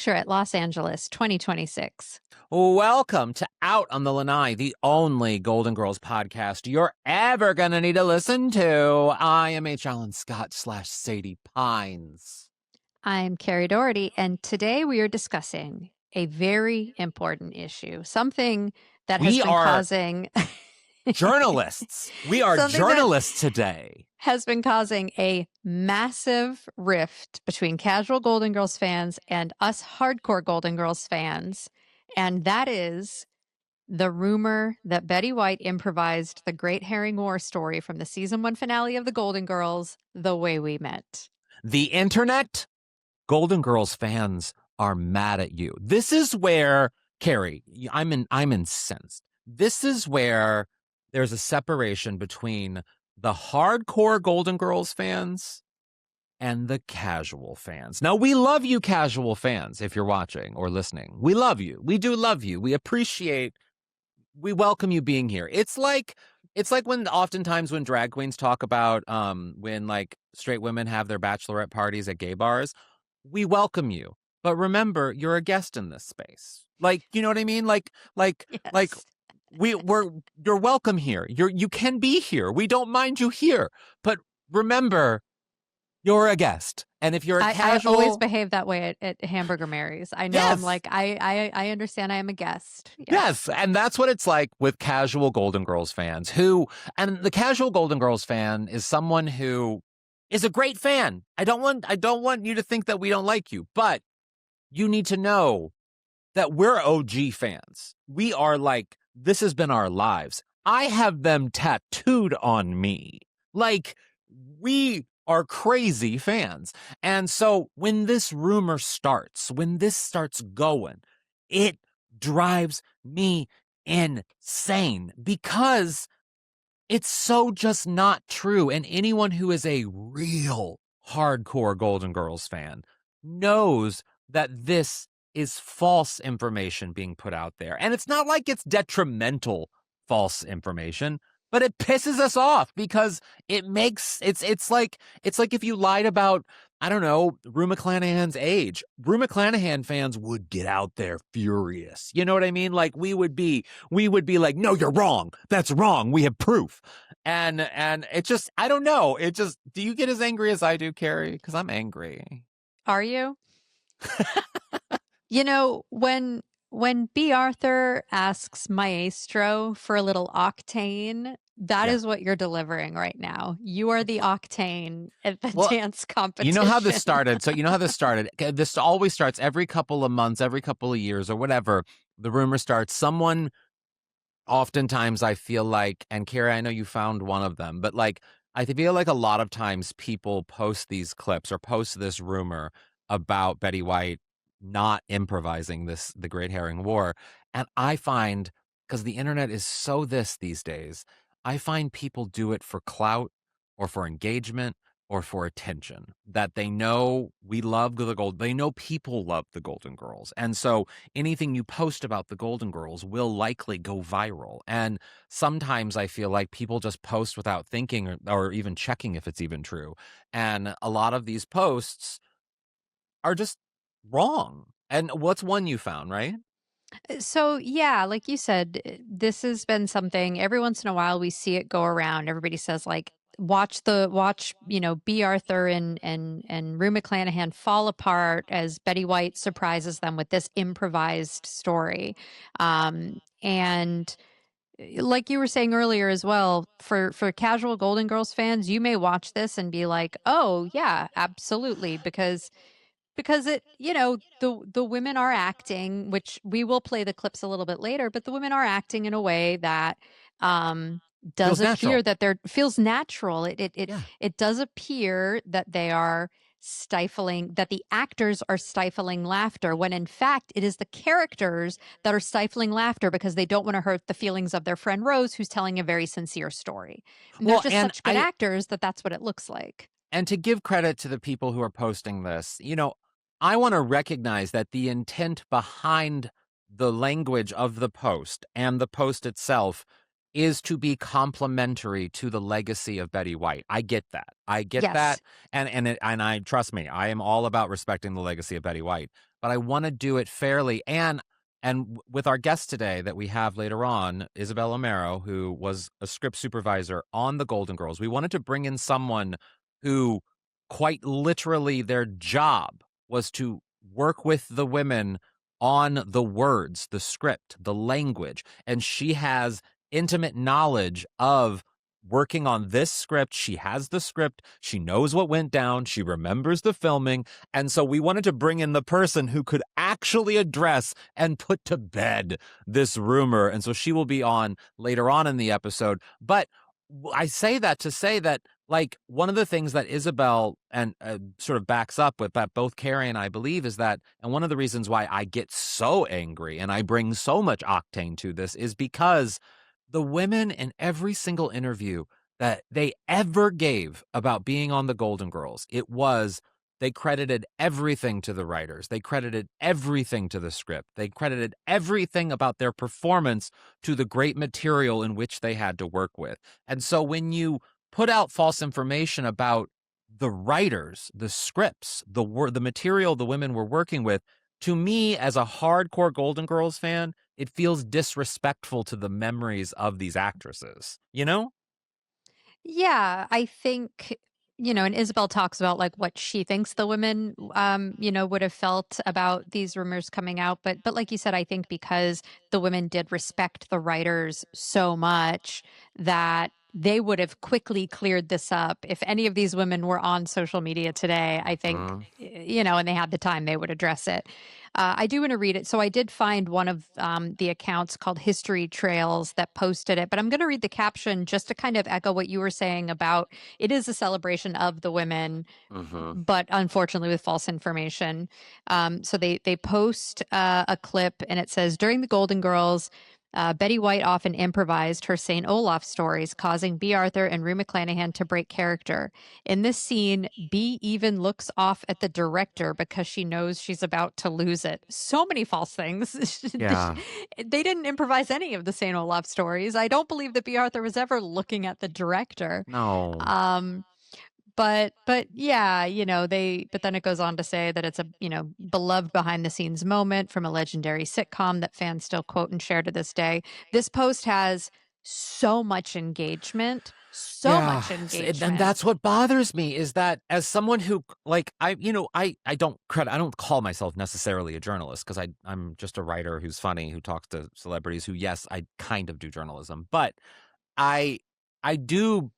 picture at Los Angeles 2026. Welcome to Out on the Lanai, the only Golden Girls podcast you're ever going to need to listen to. I am HAlanScott / Sadie Pines. I'm Kerri Doherty, and today we are discussing a very important issue, something that has been causing... journalists. We are journalists today. Has been causing a massive rift between casual Golden Girls fans and us hardcore Golden Girls fans. And that is the rumor that Betty White improvised the Great Herring War story from the season 1 finale of the Golden Girls, The Way We Met. The internet, Golden Girls fans are mad at you. This is where, Kerri, I'm incensed. This is where there's a separation between the hardcore Golden Girls fans and the casual fans. Now, we love you casual fans if you're watching or listening. We love you. We do love you. We welcome you being here. It's like when oftentimes when drag queens talk about when like straight women have their bachelorette parties at gay bars, we welcome you. But remember, you're a guest in this space. Like, you know what I mean? Yes. You're welcome here. You can be here. We don't mind you here. But remember, you're a guest. And if you're a casual... I always behave that way at Hamburger Mary's. I know. Yes. I'm like, I understand I am a guest. Yes. And that's what it's like with casual Golden Girls fans and the casual Golden Girls fan is someone who is a great fan. I don't want you to think that we don't like you, but you need to know that we're OG fans. We are like, this has been our lives. I have them tattooed on me. Like, we are crazy fans. And so when this rumor starts, when this starts going, it drives me insane because it's so just not true. And anyone who is a real hardcore Golden Girls fan knows that this is false information being put out there. And it's not like it's detrimental false information, but it pisses us off because it makes it's like if you lied about, I don't know, Rue McClanahan's age. Rue McClanahan fans would get out there furious. You know what I mean? Like we would be like, no, you're wrong. That's wrong. We have proof. And it just, I don't know. It just, do you get as angry as I do, Kerri? Because I'm angry. Are you? You know, when B. Arthur asks Maestro for a little octane, that is what you're delivering right now. You are the octane at the dance competition. You know how this started. This always starts every couple of months, every couple of years or whatever. The rumor starts. Someone, oftentimes I feel like, and Kerri, I know you found one of them, but like, I feel like a lot of times people post these clips or post this rumor about Betty White not improvising the Great Herring War. And I find, because the internet is so these days, I find people do it for clout or for engagement or for attention, that they know we love they know people love the Golden Girls. And so anything you post about the Golden Girls will likely go viral. And sometimes I feel like people just post without thinking or even checking if it's even true. And a lot of these posts are just wrong. And what's one you found, right? So, yeah, like you said, this has been something every once in a while we see it go around. Everybody says like, watch, B. Arthur and Rue McClanahan fall apart as Betty White surprises them with this improvised story. And like you were saying earlier as well, for casual Golden Girls fans, you may watch this and be like, oh, yeah, absolutely, because it, the women are acting, which we will play the clips a little bit later, but the women are acting in a way that does appear that feels natural. It does appear that they are stifling, that the actors are stifling laughter, when in fact it is the characters that are stifling laughter because they don't want to hurt the feelings of their friend Rose, who's telling a very sincere story. And they're just such good actors that's what it looks like. And to give credit to the people who are posting this, I want to recognize that the intent behind the language of the post and the post itself is to be complimentary to the legacy of Betty White. I get that. I get that. And I trust me, I am all about respecting the legacy of Betty White. but I want to do it fairly. And with our guest today that we have later on, Isabel Omero, who was a script supervisor on the Golden Girls, we wanted to bring in someone who quite literally their job was to work with the women on the words, the script, the language. And she has intimate knowledge of working on this script. She has the script. She knows what went down. She remembers the filming. And so we wanted to bring in the person who could actually address and put to bed this rumor. And so she will be on later on in the episode. But I say that to say that, like, one of the things that Isabel and sort of backs up with that both Kerri and I believe is that, and one of the reasons why I get so angry and I bring so much octane to this is because the women in every single interview that they ever gave about being on the Golden Girls, they credited everything to the writers. They credited everything to the script. They credited everything about their performance to the great material in which they had to work with. And so when you put out false information about the writers, the scripts, the material the women were working with, to me, as a hardcore Golden Girls fan, it feels disrespectful to the memories of these actresses, you know? Yeah, I think, and Isabel talks about like what she thinks the women, would have felt about these rumors coming out. But like you said, I think because the women did respect the writers so much that they would have quickly cleared this up. If any of these women were on social media today, I think, and they had the time, they would address it. I do want to read it. So I did find one of the accounts called History Trails that posted it, but I'm going to read the caption just to kind of echo what you were saying about it is a celebration of the women, but unfortunately with false information. So they post a clip and it says, during the Golden Girls, Betty White often improvised her St. Olaf stories, causing B. Arthur and Rue McClanahan to break character. In this scene, B even looks off at the director because she knows she's about to lose it. So many false things. Yeah. They didn't improvise any of the St. Olaf stories. I don't believe that B. Arthur was ever looking at the director. No. But yeah, but then it goes on to say that it's a, beloved behind the scenes moment from a legendary sitcom that fans still quote and share to this day. This post has so much engagement, And that's what bothers me is that as someone who I don't call myself necessarily a journalist because I'm just a writer who's funny, who talks to celebrities who, yes, I kind of do journalism, but I do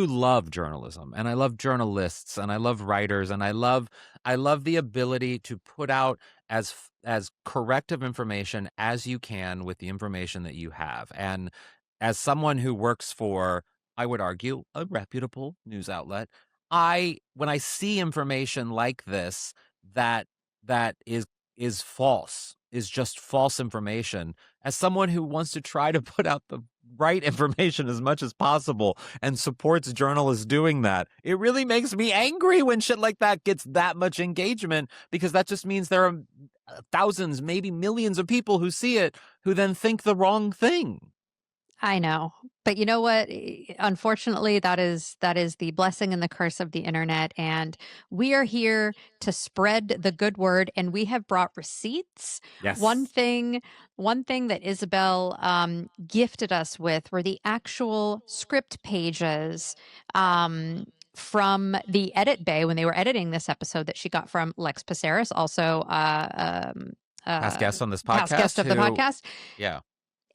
love journalism and I love journalists and I love writers and I love the ability to put out as corrective information as you can with the information that you have. And as someone who works for, I would argue, a reputable news outlet, when I see information like this that is false, is just false information, as someone who wants to try to put out the right information as much as possible and supports journalists doing that, it really makes me angry when shit like that gets that much engagement, because that just means there are thousands, maybe millions of people who see it who then think the wrong thing. I know. But you know what? Unfortunately, that is the blessing and the curse of the internet. And we are here to spread the good word, and we have brought receipts. Yes. One thing that Isabel gifted us with were the actual script pages from the edit bay when they were editing this episode that she got from Lex Paceris, also past guest on this podcast. Past guest of the podcast. Yeah.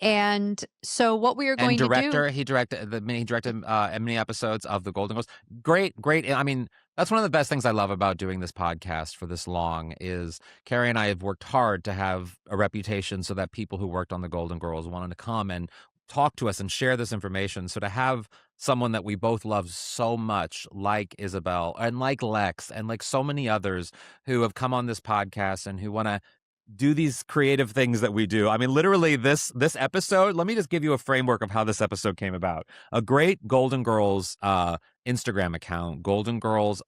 And so what we are going to do... He directed many episodes of The Golden Girls. Great. I mean, that's one of the best things I love about doing this podcast for this long is Kerri and I have worked hard to have a reputation so that people who worked on The Golden Girls wanted to come and talk to us and share this information. So to have someone that we both love so much, like Isabel and like Lex and like so many others who have come on this podcast and who want to do these creative things that we do. I mean, literally this episode, let me just give you a framework of how this episode came about. A great Golden Girls Instagram account, Golden _girls_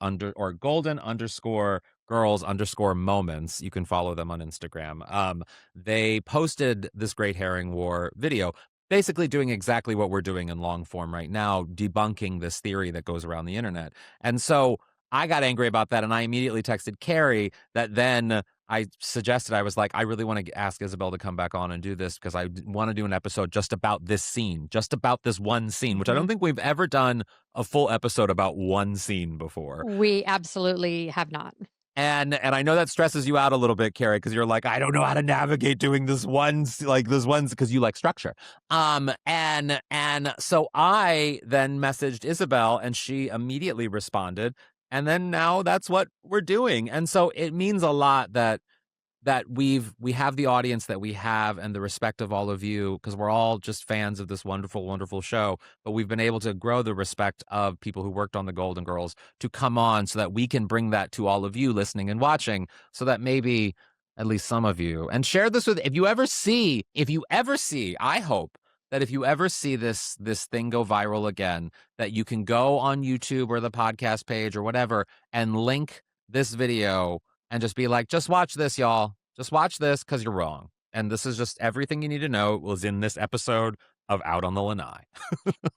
moments. You can follow them on Instagram. They posted this Great Herring War video, basically doing exactly what we're doing in long form right now, debunking this theory that goes around the internet. And so I got angry about that, and I immediately texted Kerri that then I suggested, I was like, I really want to ask Isabel to come back on and do this because I want to do an episode just about this scene, just about this one scene, which I don't think we've ever done a full episode about one scene before. We absolutely have not. And I know that stresses you out a little bit, Kerri, because you're like, I don't know how to navigate doing this because you like structure. And so I then messaged Isabel, and she immediately responded. And then now that's what we're doing. And so it means a lot that we have the audience that we have and the respect of all of you, because we're all just fans of this wonderful, wonderful show. But we've been able to grow the respect of people who worked on the Golden Girls to come on so that we can bring that to all of you listening and watching, so that maybe at least some of you, and share this with, if you ever see, I hope that if you ever see this thing go viral again, that you can go on YouTube or the podcast page or whatever and link this video and just be like, just watch this, y'all. Just watch this because you're wrong. And this is just everything you need to know was in this episode of Out on the Lanai.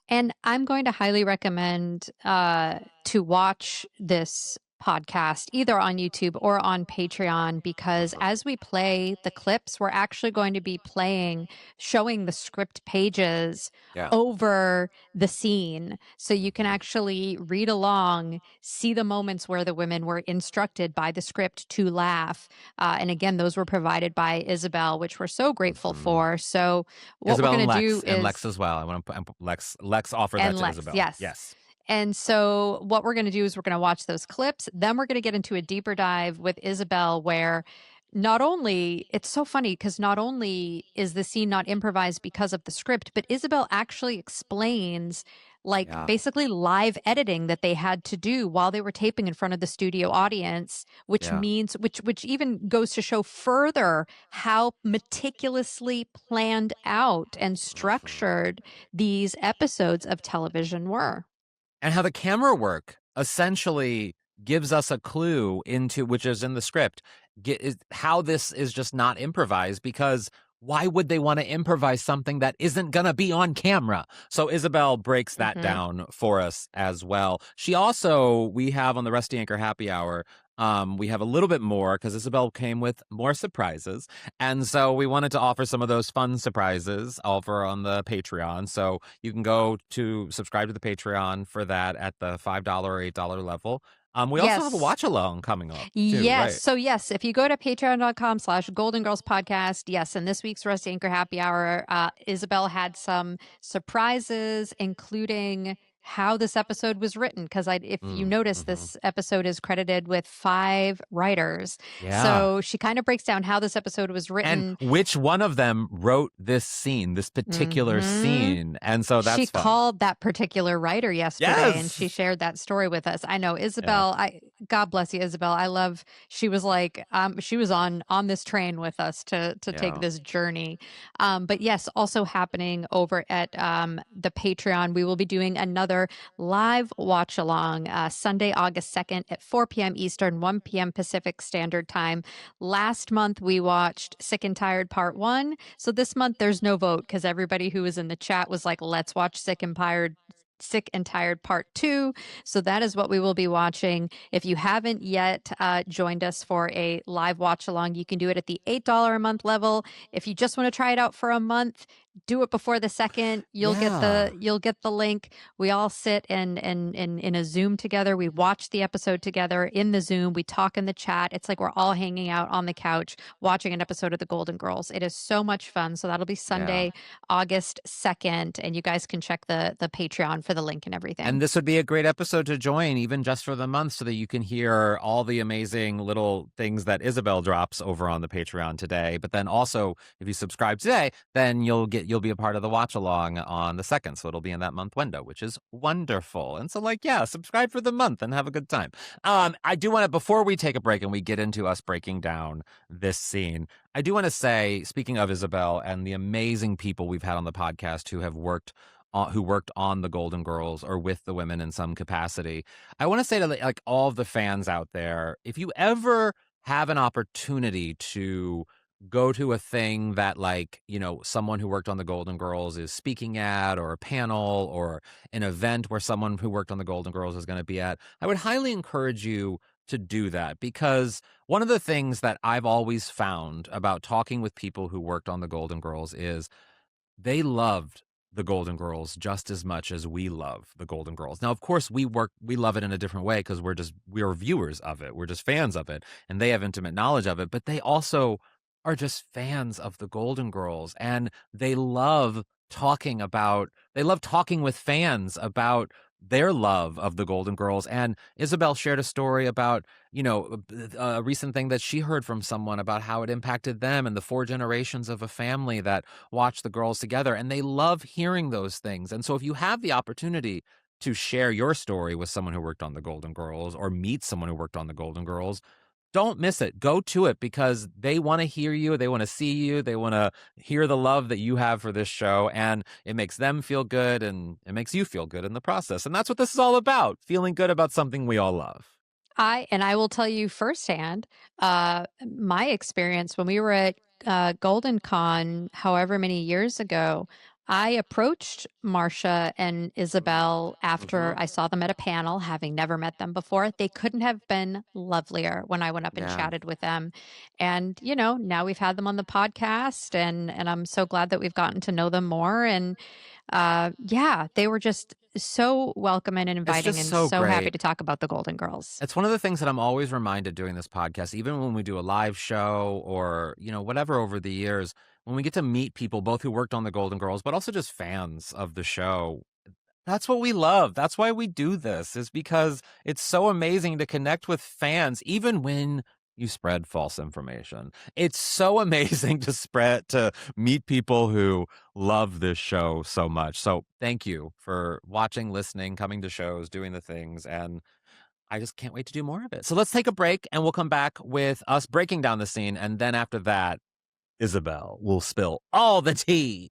And I'm going to highly recommend to watch this podcast either on YouTube or on Patreon, because as we play the clips, we're actually going to be showing the script pages over the scene. So you can actually read along, see the moments where the women were instructed by the script to laugh. And again, those were provided by Isabel, which we're so grateful for. So what Isabel we're going to do is... And Lex as well. I want to put Lex offered that to Isabel. Yes. And so what we're going to do is we're going to watch those clips. Then we're going to get into a deeper dive with Isabel, where not only, it's so funny because not only is the scene not improvised because of the script, but Isabel actually explains basically live editing that they had to do while they were taping in front of the studio audience, which means, which even goes to show further how meticulously planned out and structured these episodes of television were. And how the camera work essentially gives us a clue into, which is in the script, how this is just not improvised, because why would they want to improvise something that isn't going to be on camera? So Isabel breaks that down for us as well. She also, we have on the Rusty Anchor Happy Hour, we have a little bit more because Isabel came with more surprises. And so we wanted to offer some of those fun surprises over on the Patreon. So you can go to subscribe to the Patreon for that at the $5 or $8 level. We also have a watch along coming up. Yes. Right? So yes, if you go to patreon.com/Golden Girls Podcast, yes, in this week's Rusty Anchor Happy Hour, Isabel had some surprises, including how this episode was written. Because if you notice, this episode is credited with 5 writers. Yeah. So she kind of breaks down how this episode was written. And which one of them wrote this scene, this particular scene. And so that's She fun. Called that particular writer yesterday, and she shared that story with us. I know Isabel, God bless you, Isabel. She was like, she was on this train with us to take this journey. But yes, also happening over at the Patreon, we will be doing another live watch along Sunday, August 2nd at 4 p.m. Eastern, 1 p.m. Pacific Standard Time. Last month, we watched Sick and Tired Part 1. So this month, there's no vote because everybody who was in the chat was like, let's watch Sick and Tired Part 2. So that is what we will be watching. If you haven't yet joined us for a live watch along, you can do it at the $8 a month level. If you just want to try it out for a month, do it before the 2nd. You'll get the link. We all sit in a Zoom together. We watch the episode together in the Zoom. We talk in the chat. It's like we're all hanging out on the couch watching an episode of The Golden Girls. It is so much fun. So that'll be Sunday, August 2nd, and you guys can check the Patreon for the link and everything. And this would be a great episode to join, even just for the month, so that you can hear all the amazing little things that Isabel drops over on the Patreon today. But then also, if you subscribe today, then you'll be a part of the watch along on the 2nd. So it'll be in that month window, which is wonderful. And so subscribe for the month and have a good time. I do want to, before we take a break and we get into us breaking down this scene, I do want to say, speaking of Isabel and the amazing people we've had on the podcast who worked on the Golden Girls or with the women in some capacity, I want to say to all of the fans out there, if you ever have an opportunity to go to a thing that someone who worked on the Golden Girls is speaking at, or a panel or an event where someone who worked on the Golden Girls is going to be at, I would highly encourage you to do that, because one of the things that I've always found about talking with people who worked on the Golden Girls is they loved the Golden Girls just as much as we love the Golden Girls. Now, of course, we love it in a different way because we are viewers of it. We're just fans of it, and they have intimate knowledge of it. But they also are just fans of the Golden Girls, and they love talking with fans about their love of the Golden Girls. And Isabel shared a story about, a recent thing that she heard from someone about how it impacted them and the 4 generations of a family that watch the girls together. And they love hearing those things. And so if you have the opportunity to share your story with someone who worked on the Golden Girls or meet someone who worked on the Golden Girls, don't miss it. Go to it, because they want to hear you. They want to see you. They want to hear the love that you have for this show. And it makes them feel good, and it makes you feel good in the process. And that's what this is all about, feeling good about something we all love. I will tell you firsthand, my experience when we were at Golden Con, however many years ago, I approached Marcia and Isabel after I saw them at a panel, having never met them before. They couldn't have been lovelier when I went up and chatted with them. And, now we've had them on the podcast, and I'm so glad that we've gotten to know them more. And they were just so welcoming and inviting, and so happy to talk about the Golden Girls. It's one of the things that I'm always reminded doing this podcast, even when we do a live show or, whatever over the years, when we get to meet people, both who worked on the Golden Girls, but also just fans of the show. That's what we love. That's why we do this, is because it's so amazing to connect with fans, even when you spread false information. It's so amazing to meet people who love this show so much. So thank you for watching, listening, coming to shows, doing the things, and I just can't wait to do more of it. So let's take a break, and we'll come back with us breaking down the scene, and then after that, Isabel will spill all the tea.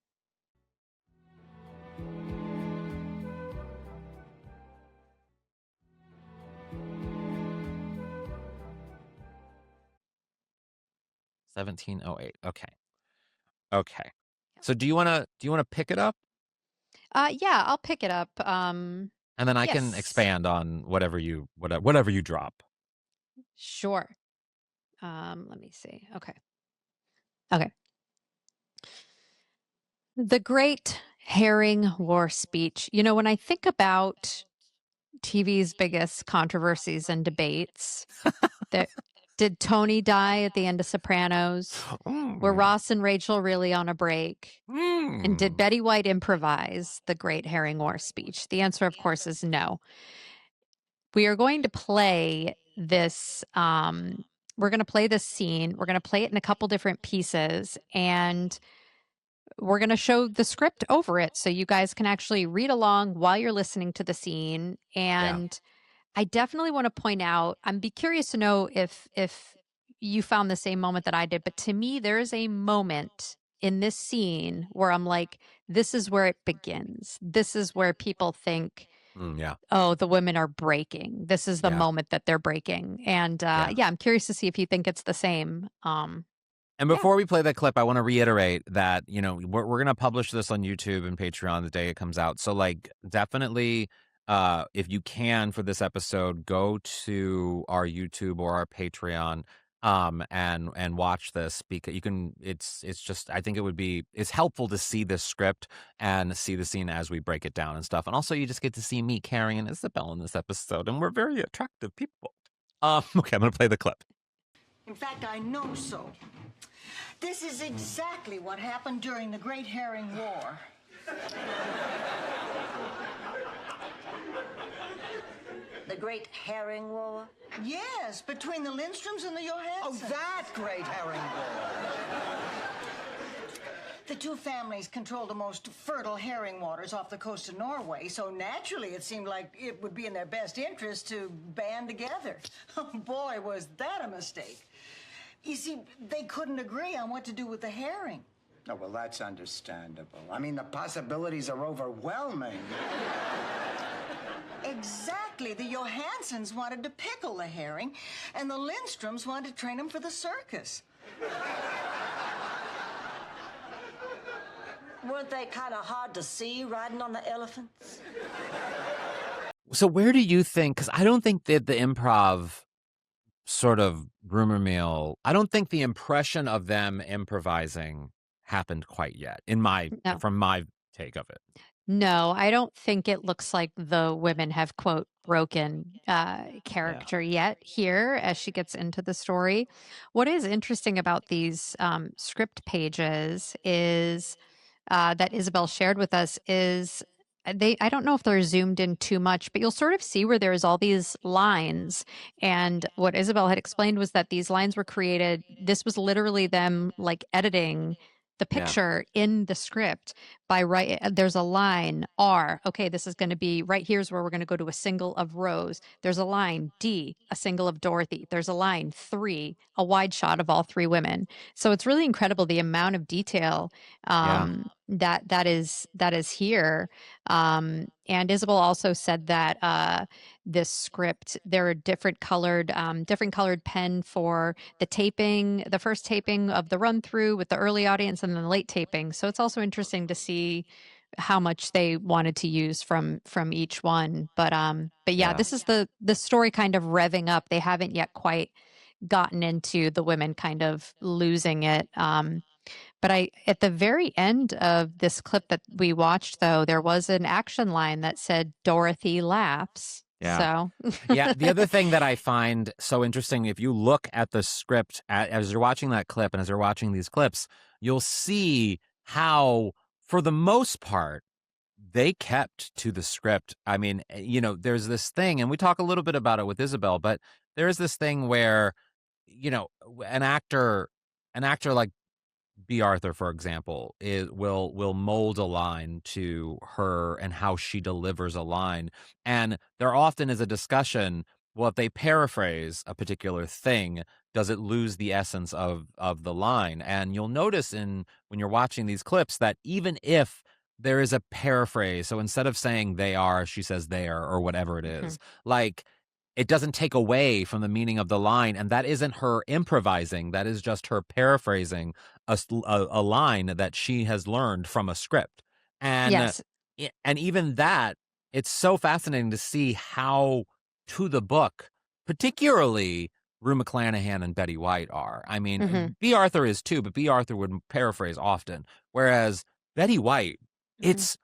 $17.08. Okay. So do you want to pick it up? Yeah, I'll pick it up. And then I can expand on whatever you drop. Sure. Let me see. Okay. The Great Herring War Speech. When I think about TV's biggest controversies and debates, did Tony die at the end of Sopranos? Were Ross and Rachel really on a break? And did Betty White improvise the Great Herring War Speech? The answer, of course, is no. We are going to play this. We're going to play this scene. We're going to play it in a couple different pieces, and we're going to show the script over it so you guys can actually read along while you're listening to the scene. And I definitely want to point out, I'd be curious to know if you found the same moment that I did, but to me, there is a moment in this scene where I'm like, this is where it begins. This is where people think, oh, the women are breaking. This is the moment that they're breaking. And I'm curious to see if you think it's the same. And before we play that clip, I want to reiterate that, we're going to publish this on YouTube and Patreon the day it comes out. So definitely, if you can, for this episode, go to our YouTube or our Patreon, and watch this, because you can, it's just, I think it's helpful to see this script and see the scene as we break it down and stuff. And also you just get to see me, Kerri, and Isabel in this episode, and we're very attractive people. Okay, I'm going to play the clip. In fact, I know so. This is exactly what happened during the Great Herring War. The Great Herring War? Yes, between the Lindstroms and the Johanssons. Oh, that Great Herring War. The two families controlled the most fertile herring waters off the coast of Norway, so naturally it seemed like it would be in their best interest to band together. Oh, boy, was that a mistake. You see, they couldn't agree on what to do with the herring. Oh, well, that's understandable. I mean, the possibilities are overwhelming. Exactly. The Johanssons wanted to pickle the herring, and the Lindstroms wanted to train him for the circus. Weren't they kind of hard to see riding on the elephants? So where do you think, because I don't think that the improv sort of rumor mill, I don't think the impression of them improvising happened quite yet No. from my take of it. No, I don't think it looks like the women have, quote, broken Yeah. character yet here as she gets into the story. What is interesting about these script pages is that Isabel shared with us is I don't know if they're zoomed in too much, but you'll sort of see where there's all these lines. And what Isabel had explained was that these lines were created, this was literally them like editing the Yeah. picture in the script by right there's a line R, okay, this is going to be right here's where we're going to go to a single of Rose. There's a line D, a single of Dorothy. There's a line 3, a wide shot of all 3 women. So it's really incredible the amount of detail Yeah. that is here. And Isabel also said that this script there are different colored pen for the taping, the first taping of the run through with the early audience, and then the late taping. So it's also interesting to see how much they wanted to use from each one. But yeah, Yeah. this is the story kind of revving up. They haven't yet quite gotten into the women kind of losing it. But at the very end of this clip that we watched, though, there was an action line that said Dorothy laughs. Yeah. So Yeah. The other thing that I find so interesting, if you look at the script as you're watching that clip and as you're watching these clips, you'll see how, for the most part, they kept to the script. I mean, there's this thing, and we talk a little bit about it with Isabel, but there is this thing where, an actor like B. Arthur, for example, will mold a line to her and how she delivers a line. And there often is a discussion, well, if they paraphrase a particular thing, does it lose the essence of the line? And you'll notice when you're watching these clips that even if there is a paraphrase, so instead of saying they are, she says they are, or whatever it is, like, it doesn't take away from the meaning of the line, and that isn't her improvising. That is just her paraphrasing a line that she has learned from a script. And yes. and even that, it's so fascinating to see how to the book, particularly Rue McClanahan and Betty White are. I mean, B. Arthur is too, but B. Arthur would paraphrase often. Whereas Betty White, it's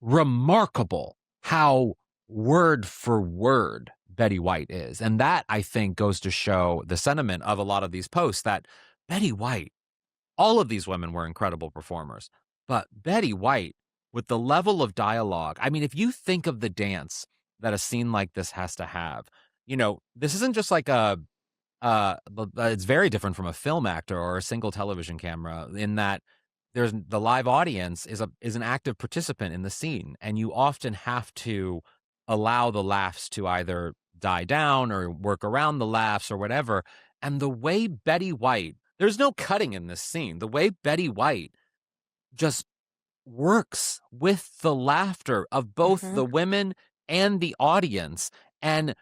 remarkable how word for word Betty White is. And that, I think, goes to show the sentiment of a lot of these posts that Betty White, all of these women were incredible performers, but Betty White, with the level of dialogue, I mean, if you think of the dance that a scene like this has to have, this isn't just like it's very different from a film actor or a single television camera in that there's the live audience is an active participant in the scene, and you often have to allow the laughs to either die down or work around the laughs or whatever. And the way Betty White, there's no cutting in this scene. The way Betty White just works with the laughter of both the women and the audience and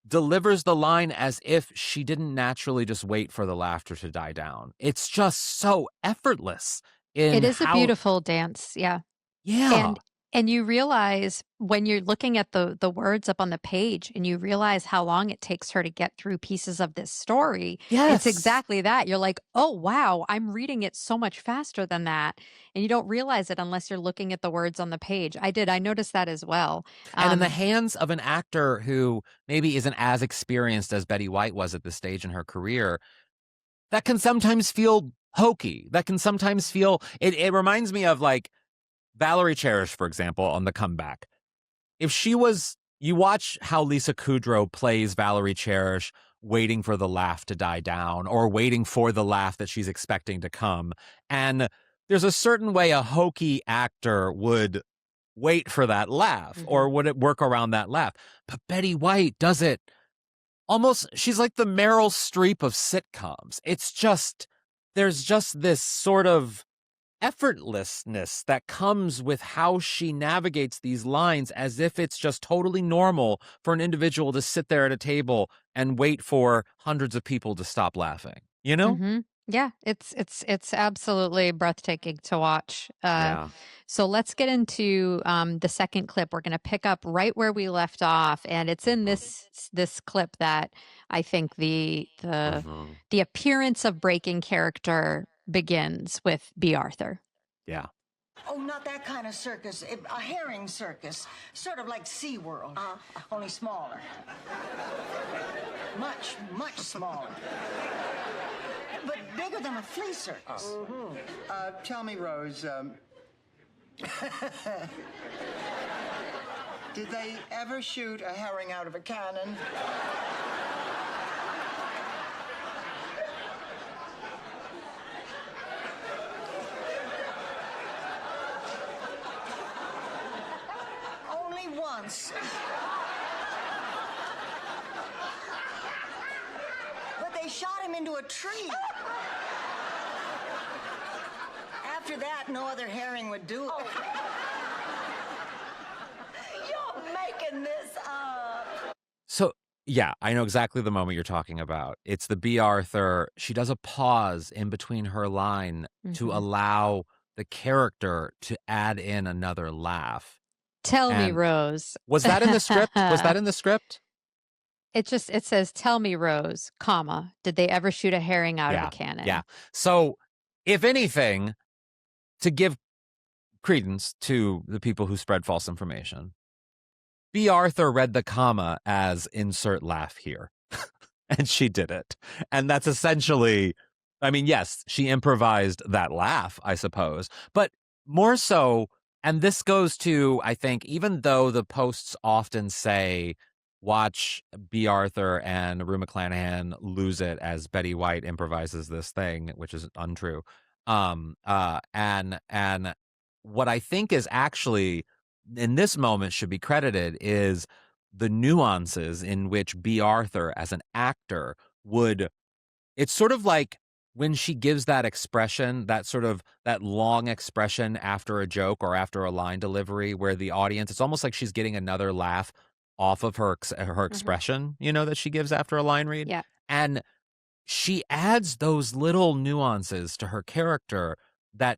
delivers the line as if she didn't naturally just wait for the laughter to die down. It's just so effortless in It is a how, beautiful dance. Yeah. yeah, And you realize when you're looking at the words up on the page and you realize how long it takes her to get through pieces of this story, it's yes. exactly that. You're like, oh, wow, I'm reading it so much faster than that. And you don't realize it unless you're looking at the words on the page. I noticed that as well. And in the hands of an actor who maybe isn't as experienced as Betty White was at this stage in her career, that can sometimes feel hokey. That can sometimes feel, it reminds me of like Valerie Cherish, for example, on The Comeback. If you watch how Lisa Kudrow plays Valerie Cherish, waiting for the laugh to die down or waiting for the laugh that she's expecting to come. And there's a certain way a hokey actor would wait for that laugh or would it work around that laugh. But Betty White does it almost, she's like the Meryl Streep of sitcoms. It's just, there's just this sort of effortlessness that comes with how she navigates these lines as if it's just totally normal for an individual to sit there at a table and wait for hundreds of people to stop laughing, you know? Yeah, it's absolutely breathtaking to watch. Yeah. So let's get into the second clip. We're going to pick up right where we left off, and it's in Mhm. this clip that I think Mhm. the appearance of breaking character begins with B. Arthur. Yeah. Oh, not that kind of circus. A herring circus. Sort of like SeaWorld. Only smaller. Much, much smaller. But bigger than a flea circus. Tell me, Rose, did they ever shoot a herring out of a cannon? Only once. But they shot him into a tree. After that, no other herring would do it. You're making this up. So, yeah, I know exactly the moment you're talking about. It's the B. Arthur. She does a pause in between her line to Mhm. allow the character to add in another laugh. Tell me, And Rose. was that in the script? Was that in the script? It says, "Tell me, Rose, comma, did they ever shoot a herring out of a Yeah. cannon?" Yeah. So, if anything, to give credence to the people who spread false information, B. Arthur read the comma as insert laugh here. And she did it. And that's essentially, I mean, yes, she improvised that laugh, I suppose, but more so, and this goes to, I think, even though the posts often say, watch B. Arthur and Rue McClanahan lose it as Betty White improvises this thing, which is untrue. And what I think is actually in this moment should be credited is the nuances in which B. Arthur as an actor would, it's sort of like when she gives that expression, that sort of that long expression after a joke or after a line delivery where the audience, it's almost like she's getting another laugh off of her Mhm. expression, that she gives after a line read. Yeah. And she adds those little nuances to her character that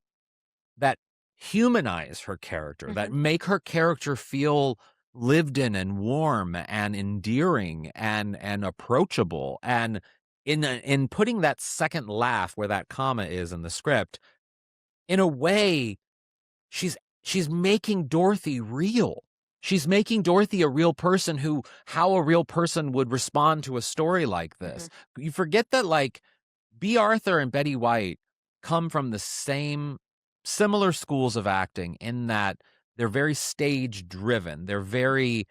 that humanize her character, that Mhm. make her character feel lived in and warm and endearing and approachable. And in putting that second laugh where that comma is in the script, in a way, she's making Dorothy real. She's making Dorothy a real person how a real person would respond to a story like this. Mhm. You forget that, like, B. Arthur and Betty White come from the same similar schools of acting in that they're very stage driven. They're very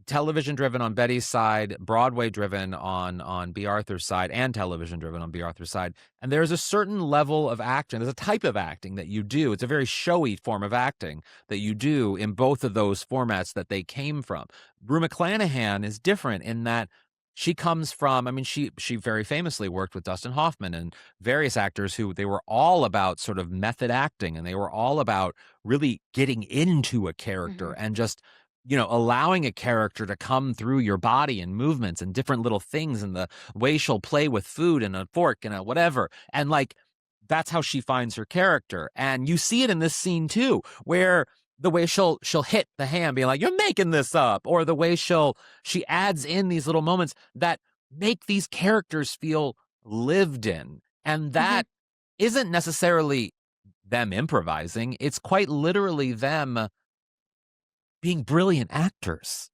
television driven on Betty's side, Broadway driven on B. Arthur's side, and television driven on B. Arthur's side. And there's a certain level of acting, there's a type of acting that you do. It's a very showy form of acting that you do in both of those formats that they came from. Rue McClanahan is different in that she comes from, I mean, she very famously worked with Dustin Hoffman and various actors who they were all about sort of method acting, and they were all about really getting into a character Mhm. and just, allowing a character to come through your body and movements and different little things and the way she'll play with food and a fork and a whatever. And like, that's how she finds her character. And you see it in this scene too, where the way she'll hit the hand being like, you're making this up, or the way she adds in these little moments that make these characters feel lived in. And Mhm. that isn't necessarily them improvising. It's quite literally them being brilliant actors,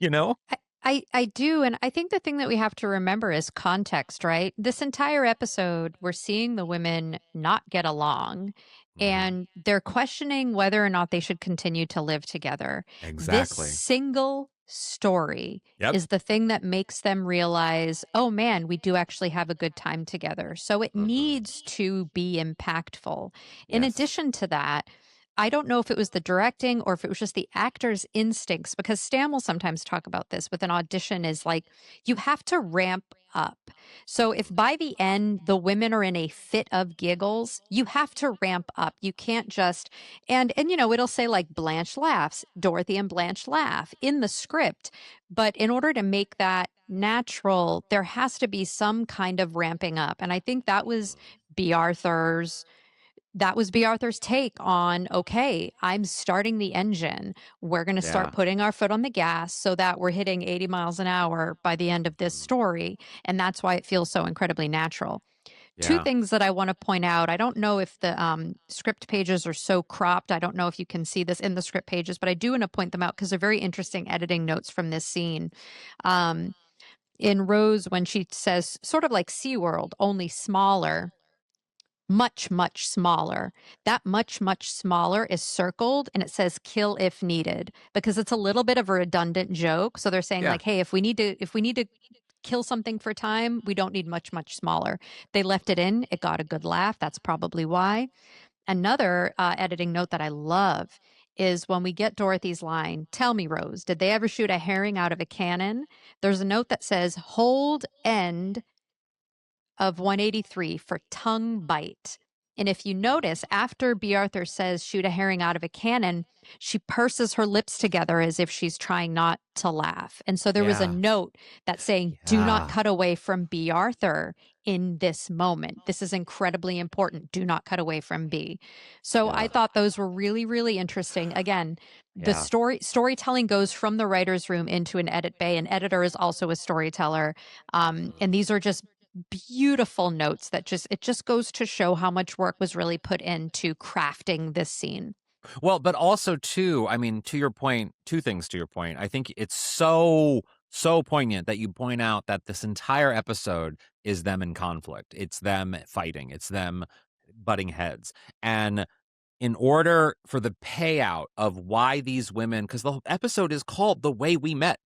you know? I do. And I think the thing that we have to remember is context, right? This entire episode, we're seeing the women not get along Mhm. and they're questioning whether or not they should continue to live together. This Exactly. single story Yep. is the thing that makes them realize, oh man, we do actually have a good time together. So it Mhm. needs to be impactful. In Yes. addition to that, I don't know if it was the directing or if it was just the actor's instincts, because Stan will sometimes talk about this with an audition is like, you have to ramp up. So if by the end the women are in a fit of giggles, you have to ramp up. You can't just and it'll say like Blanche laughs, Dorothy and Blanche laugh in the script, but in order to make that natural, there has to be some kind of ramping up. And I think that was B. Arthur's take on, okay, I'm starting the engine. We're going to start putting our foot on the gas so that we're hitting 80 miles an hour by the end of this story. And that's why it feels so incredibly natural. Two Yeah. things that I want to point out. I don't know if the script pages are so cropped. I don't know if you can see this in the script pages, but I do want to point them out because they're very interesting editing notes from this scene. In Rose, when she says sort of like SeaWorld, only smaller, much, much smaller. That much, much smaller is circled and it says kill if needed because it's a little bit of a redundant joke. So they're saying Yeah. like, hey, if we need to kill something for time, we don't need much, much smaller. They left it in. It got a good laugh. That's probably why. Another editing note that I love is when we get Dorothy's line, tell me, Rose, did they ever shoot a herring out of a cannon? There's a note that says hold end of 183 for tongue bite. And if you notice, after B. Arthur says shoot a herring out of a cannon, she purses her lips together as if she's trying not to laugh. And so there was a note that's saying, do not cut away from B. Arthur in this moment. This is incredibly important. Do not cut away from B. So I thought those were really, really interesting. Again, the storytelling goes from the writer's room into an edit bay. An editor is also a storyteller. And these are just beautiful notes that just goes to show how much work was really put into crafting this scene. Well, but also too, I mean, to your point, two things to your point. I think it's so poignant that you point out that this entire episode is them in conflict. It's them fighting. It's them butting heads. And in order for the payout of why these women, because the episode is called The Way We Met.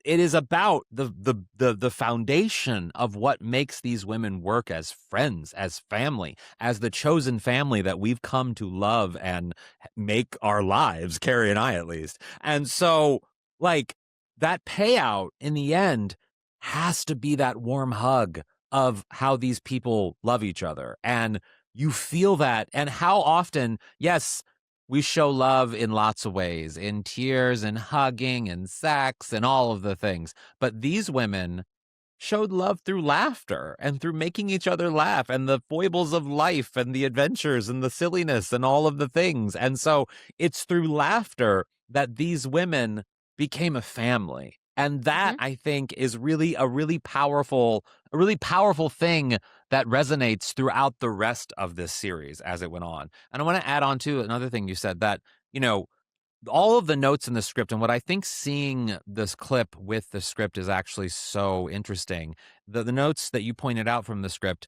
It is about the foundation of what makes these women work as friends, as family, as the chosen family that we've come to love and make our lives, Kerri and I at least. And so, like, that payout in the end has to be that warm hug of how these people love each other. And you feel that. And how often, yes, we show love in lots of ways, in tears and hugging and sex and all of the things. But these women showed love through laughter and through making each other laugh and the foibles of life and the adventures and the silliness and all of the things. And so it's through laughter that these women became a family. And that, I think, is really a really powerful thing that resonates throughout the rest of this series as it went on. And I want to add on to another thing you said, that, you know, all of the notes in the script, and what I think seeing this clip with the script is actually so interesting. The notes that you pointed out from the script,